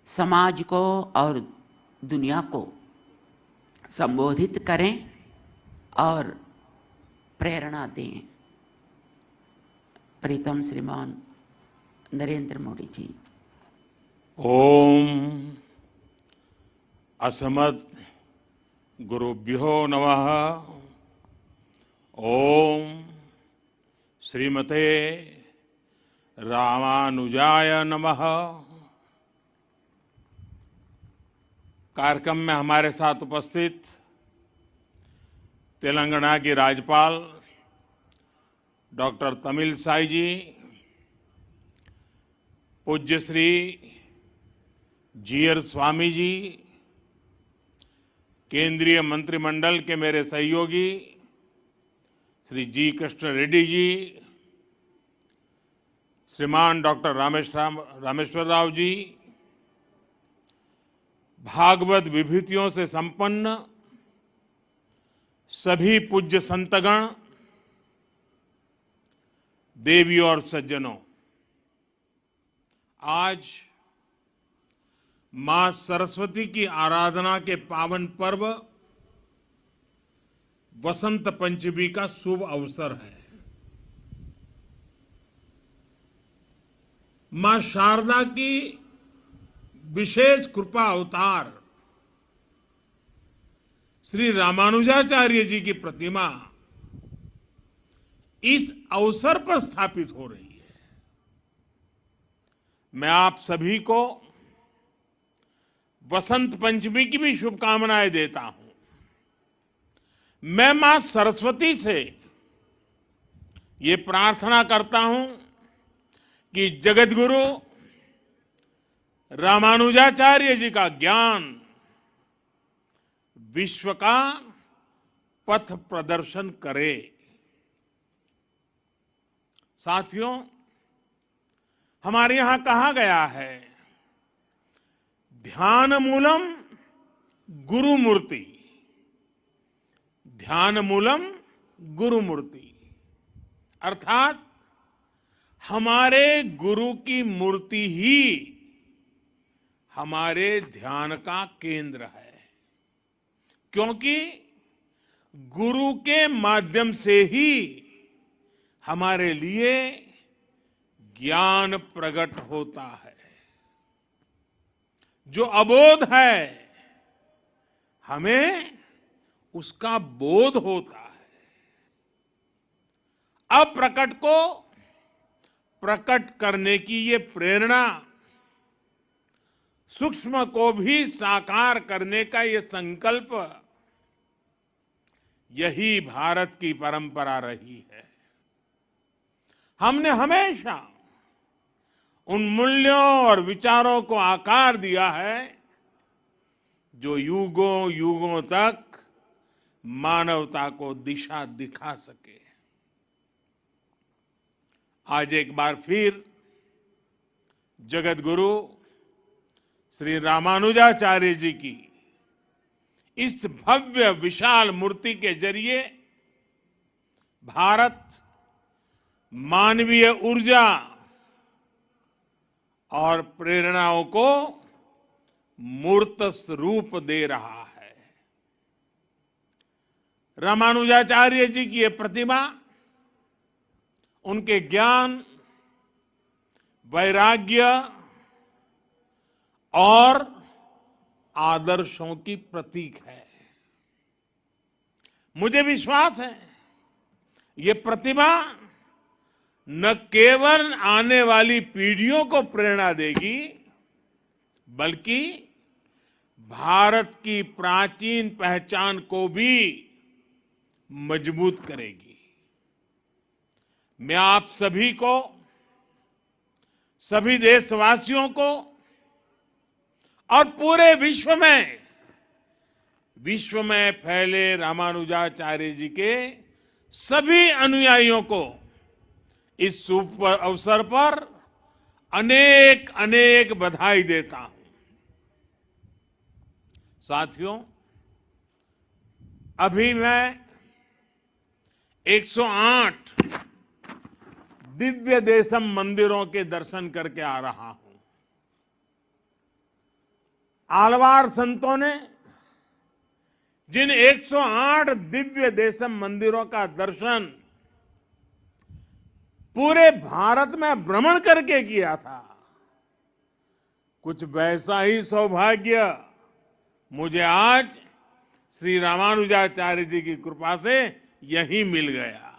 समाज को और दुनिया को संबोधित करें और प्रेरणा दें. प्रीतम श्रीमान नरेंद्र मोदी जी. ओम असमद गुरुभ्यो नमः. ओम श्रीमते रामानुजाय नमः. कार्यक्रम में हमारे साथ उपस्थित तेलंगाना की राज्यपाल डॉक्टर तमिलिसाई जी, पूज्य श्री जीयर स्वामी जी, केंद्रीय मंत्रिमंडल के मेरे सहयोगी श्री जी कृष्ण रेड्डी जी, श्रीमान डॉक्टर रामेश्वर राव जी, भागवत विभूतियों से संपन्न सभी पूज्य संतगण, देवी और सज्जनों, आज मां सरस्वती की आराधना के पावन पर्व वसंत पंचमी का शुभ अवसर है। मां शारदा की विशेष कृपा अवतार श्री रामानुजाचार्य जी की प्रतिमा इस अवसर पर स्थापित हो रही है। मैं आप सभी को वसंत पंचमी की भी शुभकामनाएं देता हूं। मैं मां सरस्वती से ये प्रार्थना करता हूं कि जगतगुरु रामानुजाचार्य जी का ज्ञान विश्व का पथ प्रदर्शन करे। साथियों, हमारे यहां कहा गया है, ध्यान मूलम गुरु मूर्ति, ध्यान मूलम गुरु मूर्ति, अर्थात हमारे गुरु की मूर्ति ही हमारे ध्यान का केंद्र है, क्योंकि गुरु के माध्यम से ही हमारे लिए ज्ञान प्रकट होता है। जो अबोध है हमें उसका बोध होता है। अप्रकट को प्रकट करने की ये प्रेरणा, सूक्ष्म को भी साकार करने का ये संकल्प, यही भारत की परंपरा रही है। हमने हमेशा उन मूल्यों और विचारों को आकार दिया है जो युगों युगों तक मानवता को दिशा दिखा सके। आज एक बार फिर जगत गुरु श्री रामानुजाचार्य जी की इस भव्य विशाल मूर्ति के जरिए भारत मानवीय ऊर्जा और प्रेरणाओं को मूर्त रूप दे रहा है। रामानुजाचार्य जी की ये प्रतिमा उनके ज्ञान, वैराग्य और आदर्शों की प्रतीक है। मुझे विश्वास है ये प्रतिमा न केवल आने वाली पीढ़ियों को प्रेरणा देगी, बल्कि भारत की प्राचीन पहचान को भी मजबूत करेगी। मैं आप सभी को, सभी देशवासियों को और पूरे विश्व में फैले रामानुजाचार्य जी के सभी अनुयायियों को इस शुभ अवसर पर अनेक अनेक बधाई देता हूं। साथियों, अभी मैं 108 दिव्य देशम मंदिरों के दर्शन करके आ रहा हूं। आलवार संतों ने जिन 108 दिव्य देशम मंदिरों का दर्शन पूरे भारत में भ्रमण करके किया था, कुछ वैसा ही सौभाग्य मुझे आज श्री रामानुजाचार्य जी की कृपा से यही मिल गया।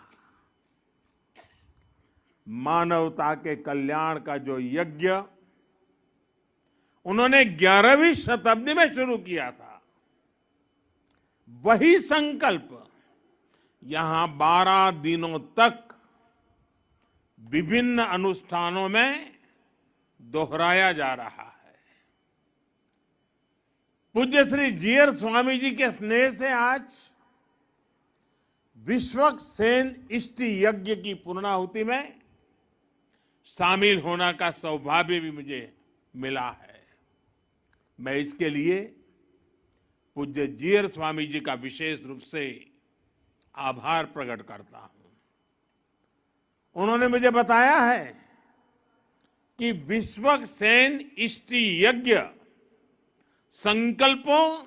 मानवता के कल्याण का जो यज्ञ उन्होंने 11वीं शताब्दी में शुरू किया था, वही संकल्प यहां 12 दिनों तक विभिन्न अनुष्ठानों में दोहराया जा रहा है। पूज्य श्री जीयर स्वामी जी के स्नेह से आज विश्वक सेन इष्टि यज्ञ की पूर्णाहुति में शामिल होने का सौभाग्य भी मुझे मिला है। मैं इसके लिए पूज्य जीयर स्वामी जी का विशेष रूप से आभार प्रकट करता हूं। उन्होंने मुझे बताया है कि विश्वक्सेन इष्टि यज्ञ संकल्पों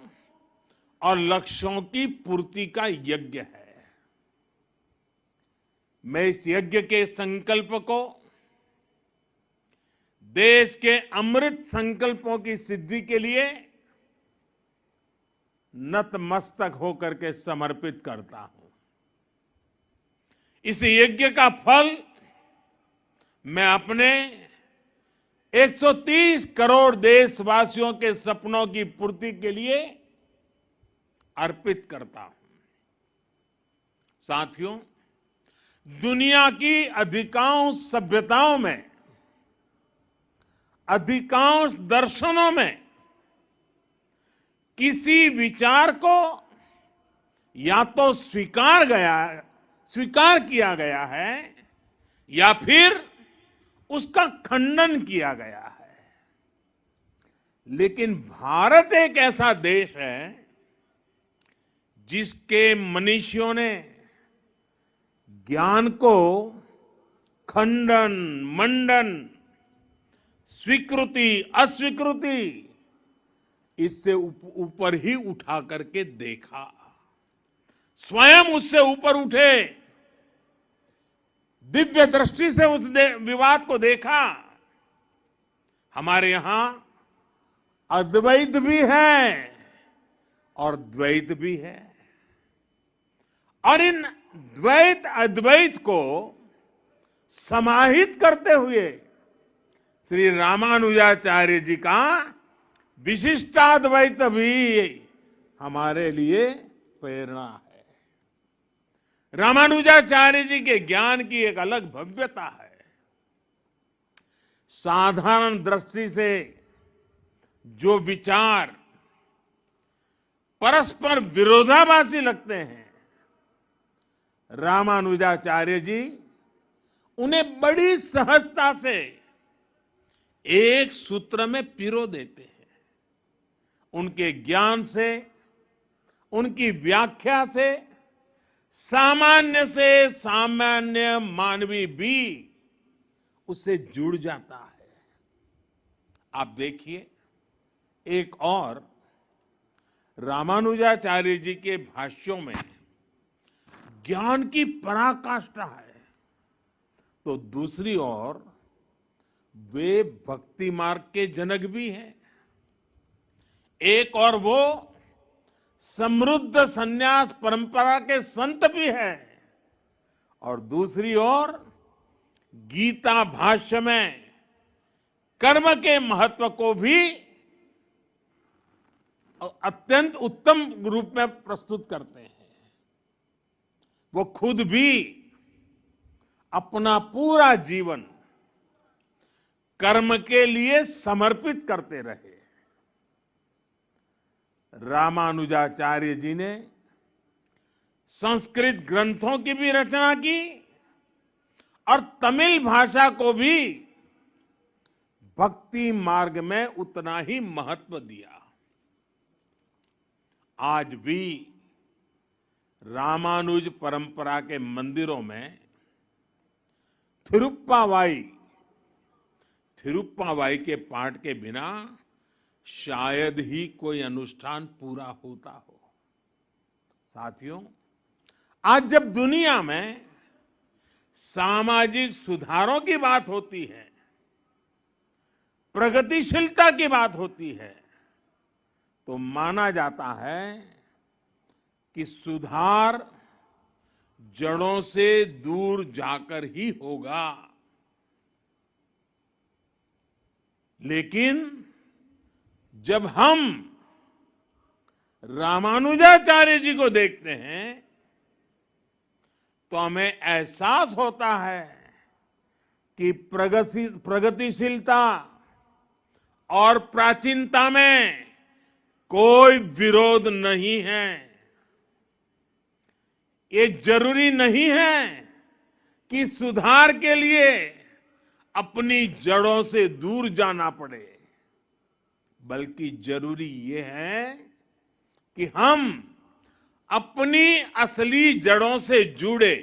और लक्ष्यों की पूर्ति का यज्ञ है। मैं इस यज्ञ के संकल्प को देश के अमृत संकल्पों की सिद्धि के लिए नतमस्तक होकर के समर्पित करता हूं। इस यज्ञ का फल मैं अपने 130 करोड़ देशवासियों के सपनों की पूर्ति के लिए अर्पित करता हूं। साथियों, दुनिया की अधिकांश सभ्यताओं में, अधिकांश दर्शनों में किसी विचार को या तो स्वीकार किया गया है या फिर उसका खंडन किया गया है। लेकिन भारत एक ऐसा देश है जिसके मनीषियों ने ज्ञान को खंडन, मंडन, स्वीकृति, अस्वीकृति इससे ऊपर ही उठा करके देखा। स्वयं उससे ऊपर उठे, दिव्य दृष्टि से उस विवाद को देखा। हमारे यहां अद्वैत भी है और द्वैत भी है, और इन द्वैत अद्वैत को समाहित करते हुए श्री रामानुजाचार्य जी का विशिष्टाद्वैत भी हमारे लिए प्रेरणा है। रामानुजाचार्य जी के ज्ञान की एक अलग भव्यता है। साधारण दृष्टि से जो विचार परस्पर विरोधाभासी लगते हैं, रामानुजाचार्य जी उन्हें बड़ी सहजता से एक सूत्र में पिरो देते हैं। उनके ज्ञान से, उनकी व्याख्या से सामान्य से सामान्य मानवी भी उससे जुड़ जाता है। आप देखिए, एक और रामानुजाचार्य जी के भाष्यों में ज्ञान की पराकाष्ठा है, तो दूसरी ओर वे भक्ति मार्ग के जनक भी हैं। एक और वो समृद्ध संन्यास परंपरा के संत भी हैं, और दूसरी ओर गीता भाष्य में कर्म के महत्व को भी अत्यंत उत्तम रूप में प्रस्तुत करते हैं। वो खुद भी अपना पूरा जीवन कर्म के लिए समर्पित करते रहे। रामानुजाचार्य जी ने संस्कृत ग्रंथों की भी रचना की और तमिल भाषा को भी भक्ति मार्ग में उतना ही महत्व दिया। आज भी रामानुज परंपरा के मंदिरों में थिरुप्पावाई के पाठ के बिना शायद ही कोई अनुष्ठान पूरा होता हो। साथियों, आज जब दुनिया में सामाजिक सुधारों की बात होती है, प्रगतिशीलता की बात होती है, तो माना जाता है कि सुधार जड़ों से दूर जाकर ही होगा। लेकिन जब हम रामानुजाचार्य जी को देखते हैं तो हमें एहसास होता है कि प्रगतिशीलता और प्राचीनता में कोई विरोध नहीं है। ये जरूरी नहीं है कि सुधार के लिए अपनी जड़ों से दूर जाना पड़े, बल्कि जरूरी ये है कि हम अपनी असली जड़ों से जुड़े,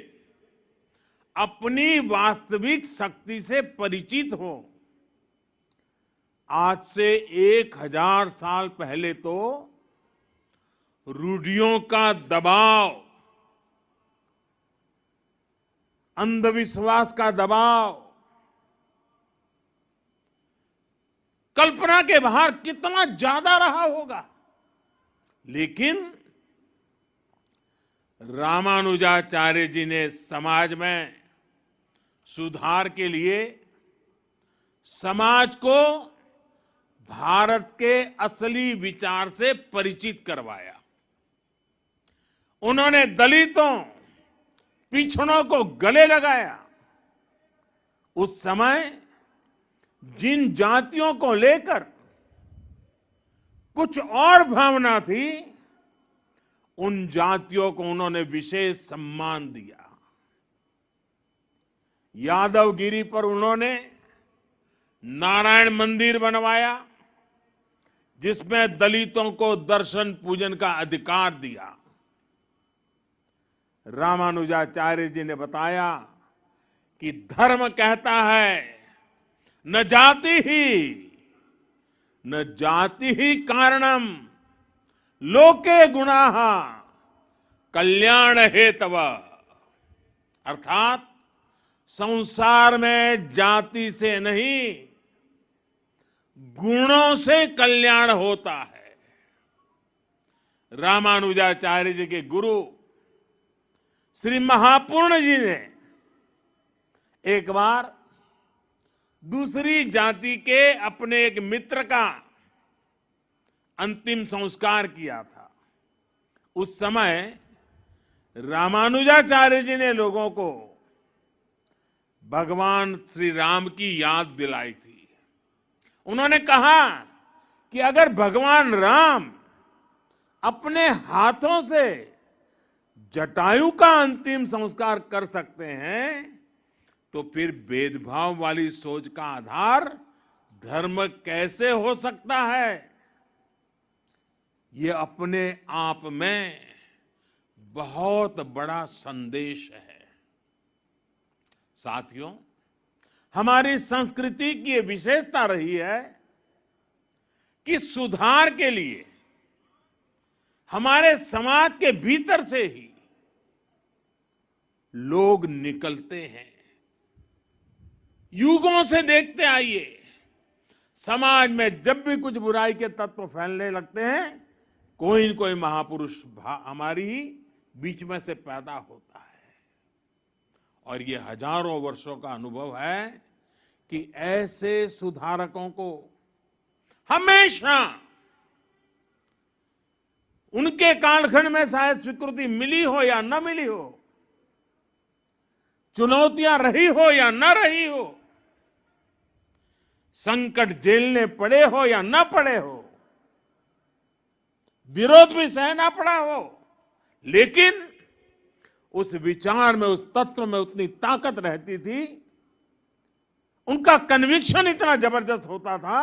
अपनी वास्तविक शक्ति से परिचित हो। आज से 1000 साल पहले तो रूढ़ियों का दबाव, अंधविश्वास का दबाव कल्पना के बाहर कितना ज्यादा रहा होगा, लेकिन रामानुजाचार्य जी ने समाज में सुधार के लिए समाज को भारत के असली विचार से परिचित करवाया। उन्होंने दलितों, पिछड़ों को गले लगाया। उस समय जिन जातियों को लेकर कुछ और भावना थी, उन जातियों को उन्होंने विशेष सम्मान दिया। यादवगिरी पर उन्होंने नारायण मंदिर बनवाया, जिसमें दलितों को दर्शन पूजन का अधिकार दिया। रामानुजाचार्य जी ने बताया कि धर्म कहता है न जाति ही कारणम लोके गुणाः कल्याण हेतव। अर्थात संसार में जाति से नहीं, गुणों से कल्याण होता है। रामानुजाचार्य जी के गुरु श्री महापूर्ण जी ने एक बार दूसरी जाति के अपने एक मित्र का अंतिम संस्कार किया था। उस समय रामानुजाचार्य जी ने लोगों को भगवान श्री राम की याद दिलाई थी। उन्होंने कहा कि अगर भगवान राम अपने हाथों से जटायु का अंतिम संस्कार कर सकते हैं, तो फिर भेदभाव वाली सोच का आधार धर्म कैसे हो सकता है? ये अपने आप में बहुत बड़ा संदेश है। साथियों, हमारी संस्कृति की ये विशेषता रही है कि सुधार के लिए हमारे समाज के भीतर से ही लोग निकलते हैं। युगों से देखते आइए, समाज में जब भी कुछ बुराई के तत्व फैलने लगते हैं, कोई न कोई महापुरुष हमारी बीच में से पैदा होता है। और ये हजारों वर्षों का अनुभव है कि ऐसे सुधारकों को हमेशा उनके कालखंड में शायद स्वीकृति मिली हो या न मिली हो, चुनौतियां रही हो या न रही हो, संकट झेलने पड़े हो या न पड़े हो, विरोध भी सहना पड़ा हो, लेकिन उस विचार में, उस तत्व में उतनी ताकत रहती थी, उनका कन्विक्शन इतना जबरदस्त होता था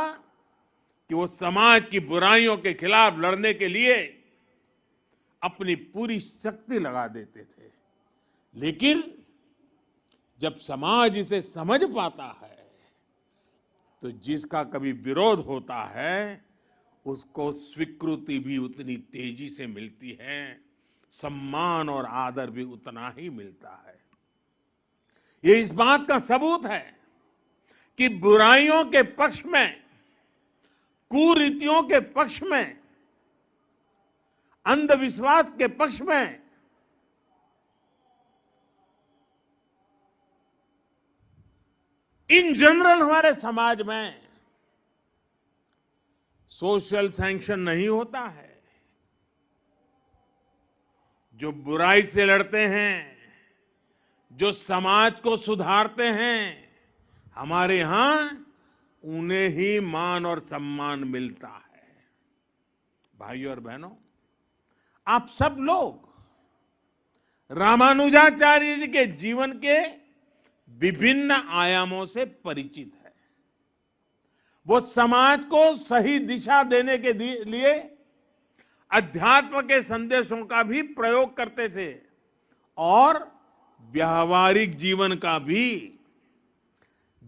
कि वो समाज की बुराइयों के खिलाफ लड़ने के लिए अपनी पूरी शक्ति लगा देते थे। लेकिन जब समाज इसे समझ पाता है, तो जिसका कभी विरोध होता है, उसको स्वीकृति भी उतनी तेजी से मिलती है, सम्मान और आदर भी उतना ही मिलता है। ये इस बात का सबूत है कि बुराइयों के पक्ष में, कुरीतियों के पक्ष में, अंधविश्वास के पक्ष में इन जनरल हमारे समाज में सोशल सैंक्शन नहीं होता है। जो बुराई से लड़ते हैं, जो समाज को सुधारते हैं, हमारे यहां उन्हें ही मान और सम्मान मिलता है। भाइयों और बहनों, आप सब लोग रामानुजाचार्य जी के जीवन के विभिन्न आयामों से परिचित है। वो समाज को सही दिशा देने के लिए अध्यात्म के संदेशों का भी प्रयोग करते थे और व्यावहारिक जीवन का भी।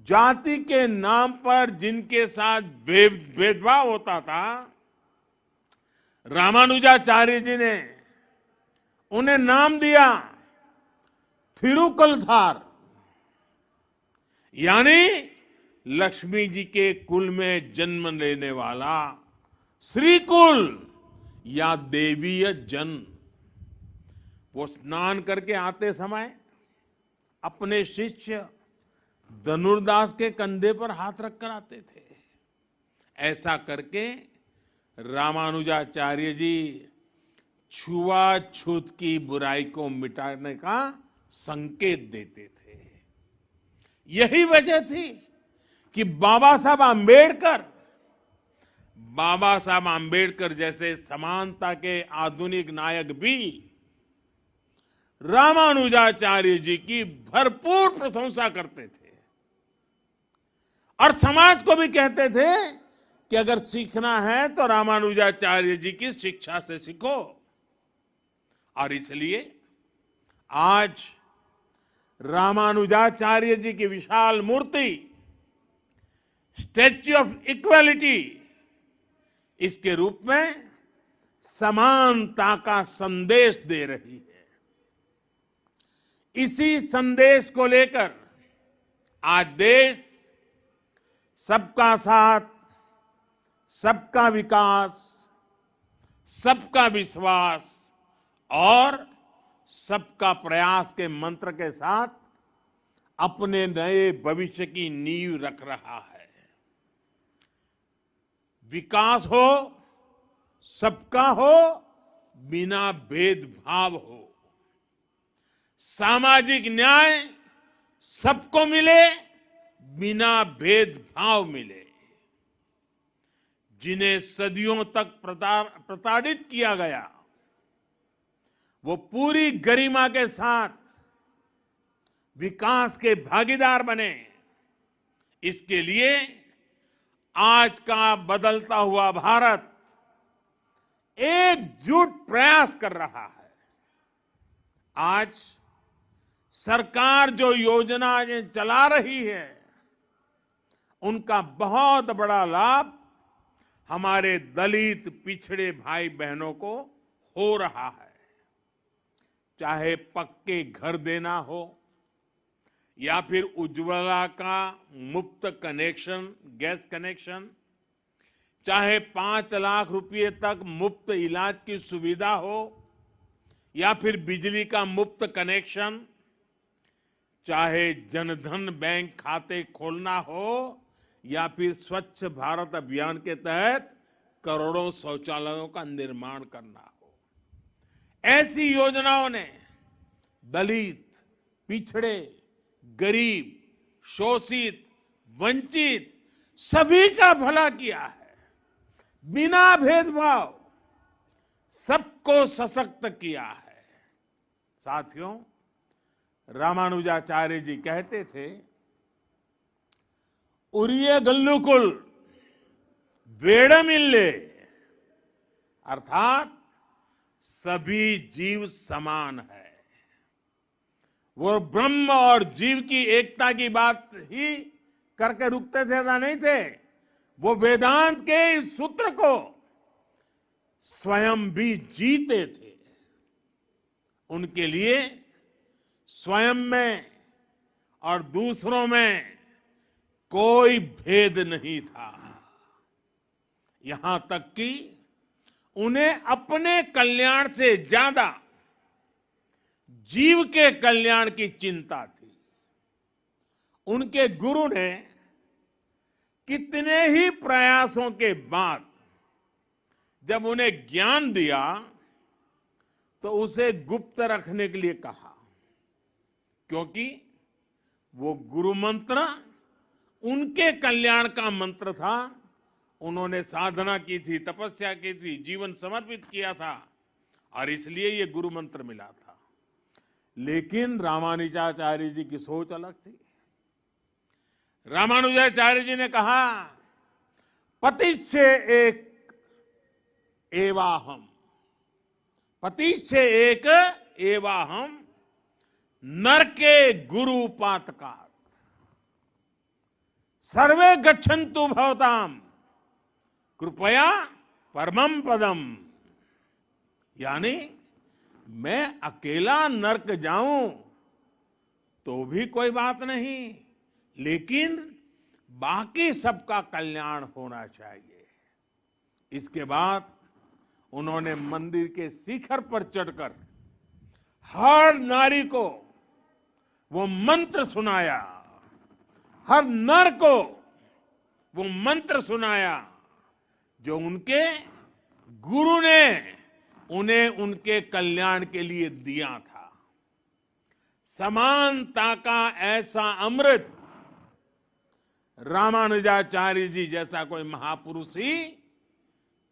जाति के नाम पर जिनके साथ भेदभाव होता था, रामानुजाचार्य जी ने उन्हें नाम दिया थिरुकलधार, यानी लक्ष्मी जी के कुल में जन्म लेने वाला श्रीकुल या देवीय जन। वो स्नान करके आते समय अपने शिष्य धनुर्दास के कंधे पर हाथ रखकर आते थे। ऐसा करके रामानुजाचार्य जी छुआछूत की बुराई को मिटाने का संकेत देते थे। यही वजह थी कि बाबा साहब आंबेडकर जैसे समानता के आधुनिक नायक भी रामानुजाचार्य जी की भरपूर प्रशंसा करते थे और समाज को भी कहते थे कि अगर सीखना है तो रामानुजाचार्य जी की शिक्षा से सीखो। और इसलिए आज रामानुजाचार्य जी की विशाल मूर्ति स्टैच्यू ऑफ इक्वालिटी इसके रूप में समानता का संदेश दे रही है। इसी संदेश को लेकर आज देश सबका साथ, सबका विकास, सबका विश्वास और सबका प्रयास के मंत्र के साथ अपने नए भविष्य की नींव रख रहा है। विकास हो, सबका हो, बिना भेदभाव हो। सामाजिक न्याय सबको मिले, बिना भेदभाव मिले। जिन्हें सदियों तक प्रताड़ित किया गया, वो पूरी गरिमा के साथ विकास के भागीदार बने। इसके लिए आज का बदलता हुआ भारत एकजुट प्रयास कर रहा है। आज सरकार जो योजनाएं चला रही है, उनका बहुत बड़ा लाभ हमारे दलित पिछड़े भाई बहनों को हो रहा है। चाहे पक्के घर देना हो या फिर उज्ज्वला का मुफ्त कनेक्शन, गैस कनेक्शन, चाहे 5 लाख रुपए तक मुफ्त इलाज की सुविधा हो या फिर बिजली का मुफ्त कनेक्शन, चाहे जनधन बैंक खाते खोलना हो या फिर स्वच्छ भारत अभियान के तहत करोड़ों शौचालयों का निर्माण करना हो। ऐसी योजनाओं ने दलित, पिछड़े, गरीब, शोषित, वंचित सभी का भला किया है। बिना भेदभाव सबको सशक्त किया है। साथियों, रामानुजाचार्य जी कहते थे, उरिय गल्लुकुल वेड़मिल्ले, अर्थात सभी जीव समान है। वो ब्रह्म और जीव की एकता की बात ही करके रुकते थे, ऐसा नहीं थे। वो वेदांत के इस सूत्र को स्वयं भी जीते थे। उनके लिए स्वयं में और दूसरों में कोई भेद नहीं था। यहां तक कि उन्हें अपने कल्याण से ज्यादा जीव के कल्याण की चिंता थी। उनके गुरु ने कितने ही प्रयासों के बाद जब उन्हें ज्ञान दिया तो उसे गुप्त रखने के लिए कहा, क्योंकि वो गुरु मंत्र उनके कल्याण का मंत्र था। उन्होंने साधना की थी, तपस्या की थी, जीवन समर्पित किया था और इसलिए ये गुरु मंत्र मिला था। लेकिन रामानुजाचार्य जी की सोच अलग थी। रामानुजाचार्य जी ने कहा, पतिच्चे एक एवाहम, पतिश्च एक एवाहम नरके गुरु पातकात् सर्वे गच्छन्तु भवताम कृपया परमम पदम। यानी मैं अकेला नरक जाऊं तो भी कोई बात नहीं, लेकिन बाकी सबका कल्याण होना चाहिए। इसके बाद उन्होंने मंदिर के शिखर पर चढ़कर हर नारी को वो मंत्र सुनाया, हर नर को वो मंत्र सुनाया जो उनके गुरु ने उन्हें उनके कल्याण के लिए दिया था। समानता का ऐसा अमृत रामानुजाचार्य जी जैसा कोई महापुरुष ही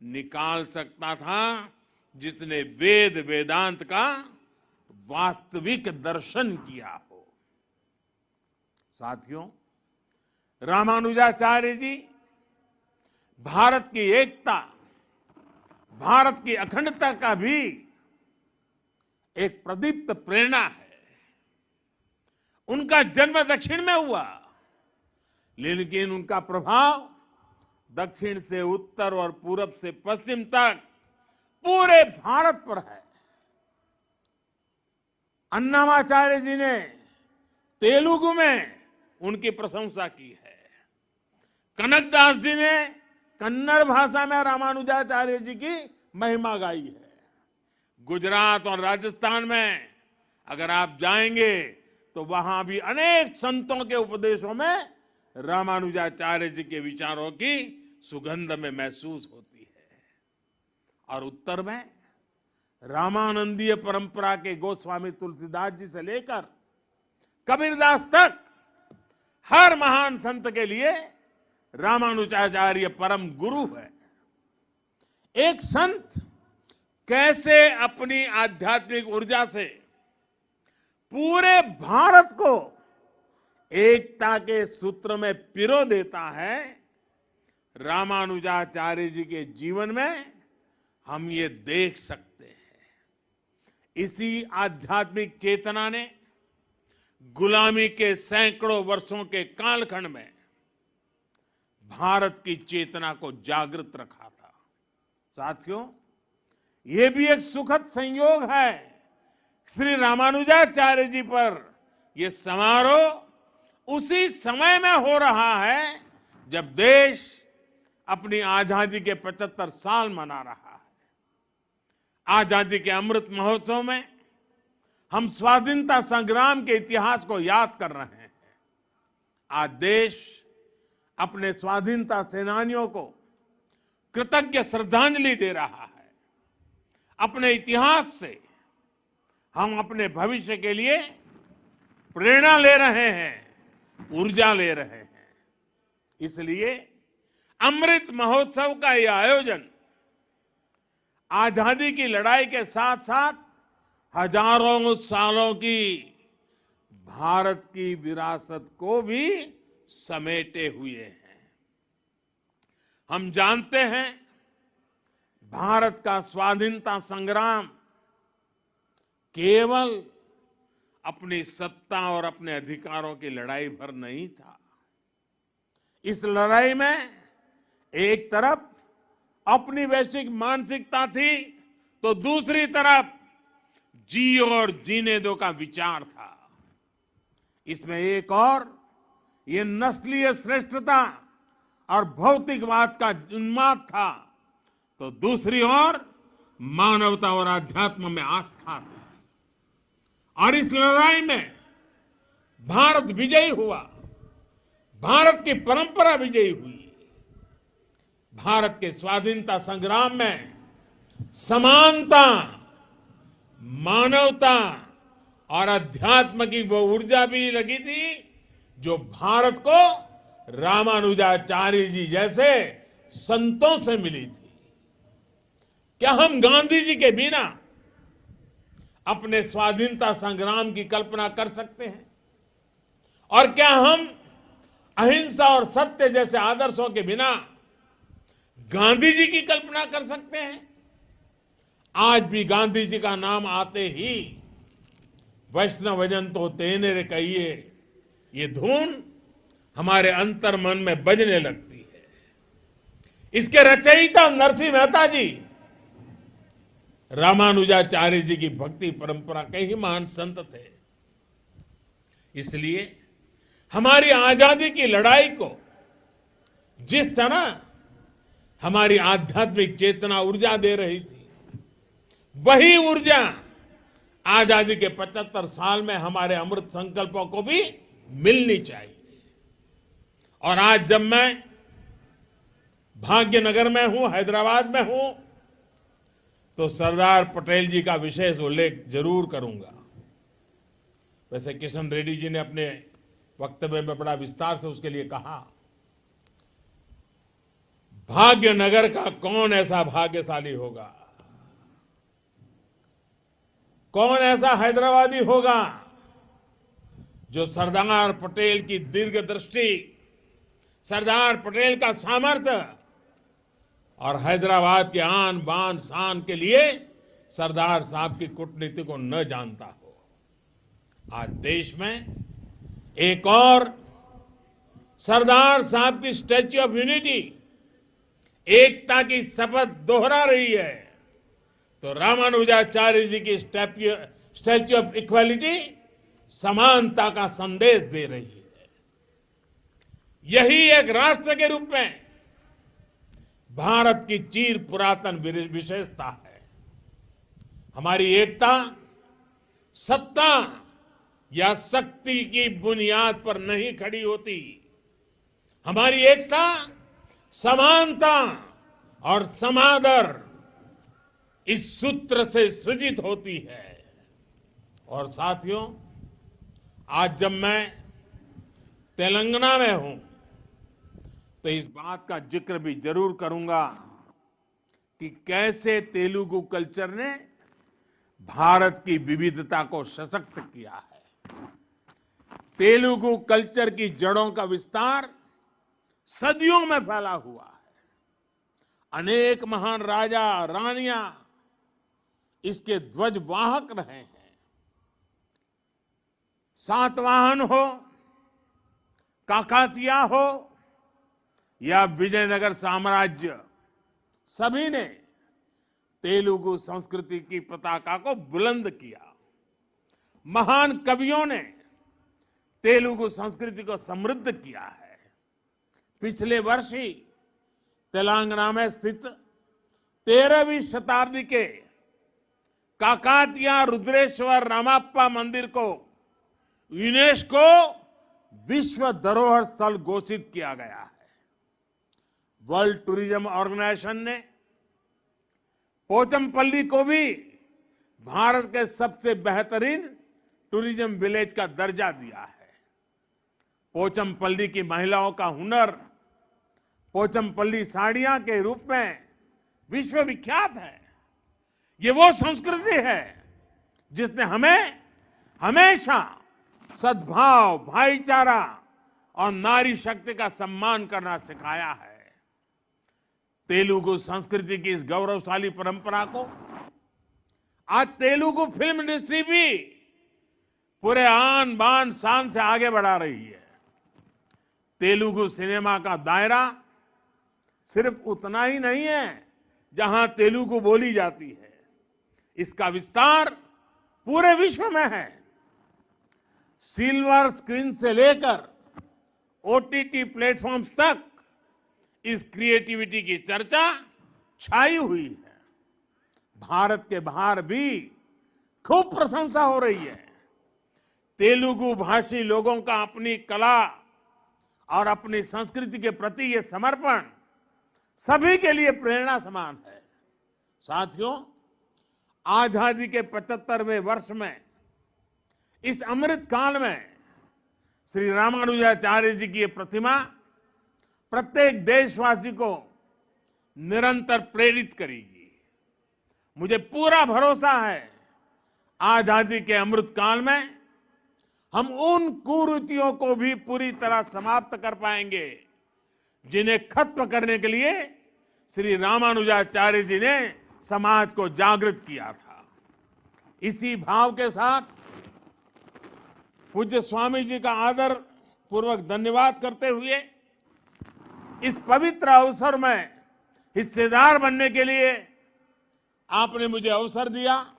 निकाल सकता था, जिसने वेद वेदांत का वास्तविक दर्शन किया हो। साथियों, रामानुजाचार्य जी भारत की एकता, भारत की अखंडता का भी एक प्रदीप्त प्रेरणा है। उनका जन्म दक्षिण में हुआ, लेकिन उनका प्रभाव दक्षिण से उत्तर और पूरब से पश्चिम तक पूरे भारत पर है। अन्नामाचार्य जी ने तेलुगु में उनकी प्रशंसा की है। कनकदास जी ने कन्नड़ भाषा में रामानुजाचार्य जी की महिमा गाई है। गुजरात और राजस्थान में अगर आप जाएंगे तो वहां भी अनेक संतों के उपदेशों में रामानुजाचार्य जी के विचारों की सुगंध में महसूस होती है। और उत्तर में रामानंदीय परंपरा के गोस्वामी तुलसीदास जी से लेकर कबीरदास तक हर महान संत के लिए रामानुजाचार्य परम गुरु है। एक संत कैसे अपनी आध्यात्मिक ऊर्जा से पूरे भारत को एकता के सूत्र में पिरो देता है, रामानुजाचार्य जी के जीवन में हम ये देख सकते हैं। इसी आध्यात्मिक चेतना ने गुलामी के सैकड़ों वर्षों के कालखंड में भारत की चेतना को जागृत रखा था। साथियों, ये भी एक सुखद संयोग है, श्री रामानुजाचार्य जी पर यह समारोह उसी समय में हो रहा है जब देश अपनी आजादी के 75 साल मना रहा है। आजादी के अमृत महोत्सव में हम स्वाधीनता संग्राम के इतिहास को याद कर रहे हैं। आज देश अपने स्वाधीनता सेनानियों को कृतज्ञ श्रद्धांजलि दे रहा है। अपने इतिहास से हम अपने भविष्य के लिए प्रेरणा ले रहे हैं, ऊर्जा ले रहे हैं। इसलिए अमृत महोत्सव का यह आयोजन आजादी की लड़ाई के साथ साथ हजारों सालों की भारत की विरासत को भी समेटे हुए हैं। हम जानते हैं भारत का स्वाधीनता संग्राम केवल अपनी सत्ता और अपने अधिकारों की लड़ाई भर नहीं था। इस लड़ाई में एक तरफ अपनी वैश्विक मानसिकता थी तो दूसरी तरफ जी और जीने दो का विचार था। इसमें एक और ये नस्लीय श्रेष्ठता और भौतिकवाद का उन्माद था, तो दूसरी ओर मानवता और अध्यात्म में आस्था थी। और इस लड़ाई में भारत विजयी हुआ, भारत की परंपरा विजयी हुई। भारत के स्वाधीनता संग्राम में समानता, मानवता और अध्यात्म की वो ऊर्जा भी लगी थी जो भारत को रामानुजाचार्य जी जैसे संतों से मिली थी। क्या हम गांधी जी के बिना अपने स्वाधीनता संग्राम की कल्पना कर सकते हैं? और क्या हम अहिंसा और सत्य जैसे आदर्शों के बिना गांधी जी की कल्पना कर सकते हैं? आज भी गांधी जी का नाम आते ही वैष्णवजन तो तेने रे कहिए, ये धुन हमारे अंतर मन में बजने लगती है। इसके रचयिता नरसिंह मेहता जी रामानुजाचार्य जी की भक्ति परंपरा के ही महान संत थे। इसलिए हमारी आजादी की लड़ाई को जिस तरह हमारी आध्यात्मिक चेतना ऊर्जा दे रही थी, वही ऊर्जा आजादी के 75 साल में हमारे अमृत संकल्पों को भी मिलनी चाहिए। और आज जब मैं भाग्यनगर में हूं, हैदराबाद में हूं, तो सरदार पटेल जी का विशेष उल्लेख जरूर करूंगा। वैसे किशन रेड्डी जी ने अपने वक्तव्य में बड़ा विस्तार से उसके लिए कहा। भाग्यनगर का कौन ऐसा भाग्यशाली होगा, कौन ऐसा हैदराबादी होगा जो सरदार पटेल की दीर्घ दृष्टि, सरदार पटेल का सामर्थ्य और हैदराबाद के आन बान शान के लिए सरदार साहब की कूटनीति को न जानता हो। आज देश में एक और सरदार साहब की स्टैच्यू ऑफ यूनिटी, एकता की शपथ दोहरा रही है, तो रामानुजाचार्य जी की स्टैच्यू ऑफ इक्वालिटी समानता का संदेश दे रही है। यही एक राष्ट्र के रूप में भारत की चीर पुरातन विशेषता है। हमारी एकता सत्ता या शक्ति की बुनियाद पर नहीं खड़ी होती। हमारी एकता समानता और समादर इस सूत्र से सृजित होती है। और साथियों, आज जब मैं तेलंगाना में हूं, तो इस बात का जिक्र भी जरूर करूंगा कि कैसे तेलुगु कल्चर ने भारत की विविधता को सशक्त किया है। तेलुगु कल्चर की जड़ों का विस्तार सदियों में फैला हुआ है। अनेक महान राजा रानियां इसके ध्वजवाहक रहे हैं। सातवाहन हो, काकातिया हो या विजयनगर साम्राज्य, सभी ने तेलुगु संस्कृति की पताका को बुलंद किया। महान कवियों ने तेलुगु संस्कृति को समृद्ध किया है। पिछले वर्ष ही तेलंगाना में स्थित 13वीं शताब्दी के काकातिया रुद्रेश्वर रामाप्पा मंदिर को यूनेस्को विश्व धरोहर स्थल घोषित किया गया है। वर्ल्ड टूरिज्म ऑर्गेनाइजेशन ने पोचमपल्ली को भी भारत के सबसे बेहतरीन टूरिज्म विलेज का दर्जा दिया है। पोचमपल्ली की महिलाओं का हुनर पोचमपल्ली साड़ियां के रूप में विश्व विख्यात है। ये वो संस्कृति है जिसने हमें हमेशा सद्भाव, भाईचारा और नारी शक्ति का सम्मान करना सिखाया है। तेलुगु संस्कृति की इस गौरवशाली परंपरा को आज तेलुगु फिल्म इंडस्ट्री भी पूरे आन बान शान से आगे बढ़ा रही है। तेलुगु सिनेमा का दायरा सिर्फ उतना ही नहीं है जहां तेलुगु बोली जाती है, इसका विस्तार पूरे विश्व में है। सिल्वर स्क्रीन से लेकर ओटीटी प्लेटफॉर्म्स तक इस क्रिएटिविटी की चर्चा छाई हुई है। भारत के बाहर भी खूब प्रशंसा हो रही है। तेलुगु भाषी लोगों का अपनी कला और अपनी संस्कृति के प्रति ये समर्पण सभी के लिए प्रेरणा समान है। साथियों, आजादी के 75वें वर्ष में इस अमृत काल में श्री रामानुजाचार्य जी की ये प्रतिमा प्रत्येक देशवासी को निरंतर प्रेरित करेगी। मुझे पूरा भरोसा है आजादी के अमृत काल में हम उन कुरीतियों को भी पूरी तरह समाप्त कर पाएंगे जिन्हें खत्म करने के लिए श्री रामानुजाचार्य जी ने समाज को जागृत किया था। इसी भाव के साथ पूज्य स्वामी जी का आदर पूर्वक धन्यवाद करते हुए इस पवित्र अवसर में हिस्सेदार बनने के लिए आपने मुझे अवसर दिया।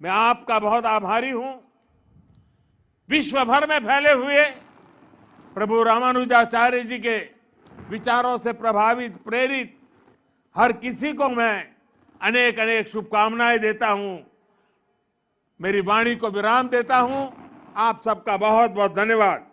मैं आपका बहुत आभारी हूं। विश्व भर में फैले हुए प्रभु रामानुजाचार्य जी के विचारों से प्रभावित प्रेरित हर किसी को मैं अनेक अनेक शुभकामनाएं देता हूं। मेरी वाणी को विराम देता हूं। आप सबका बहुत बहुत धन्यवाद।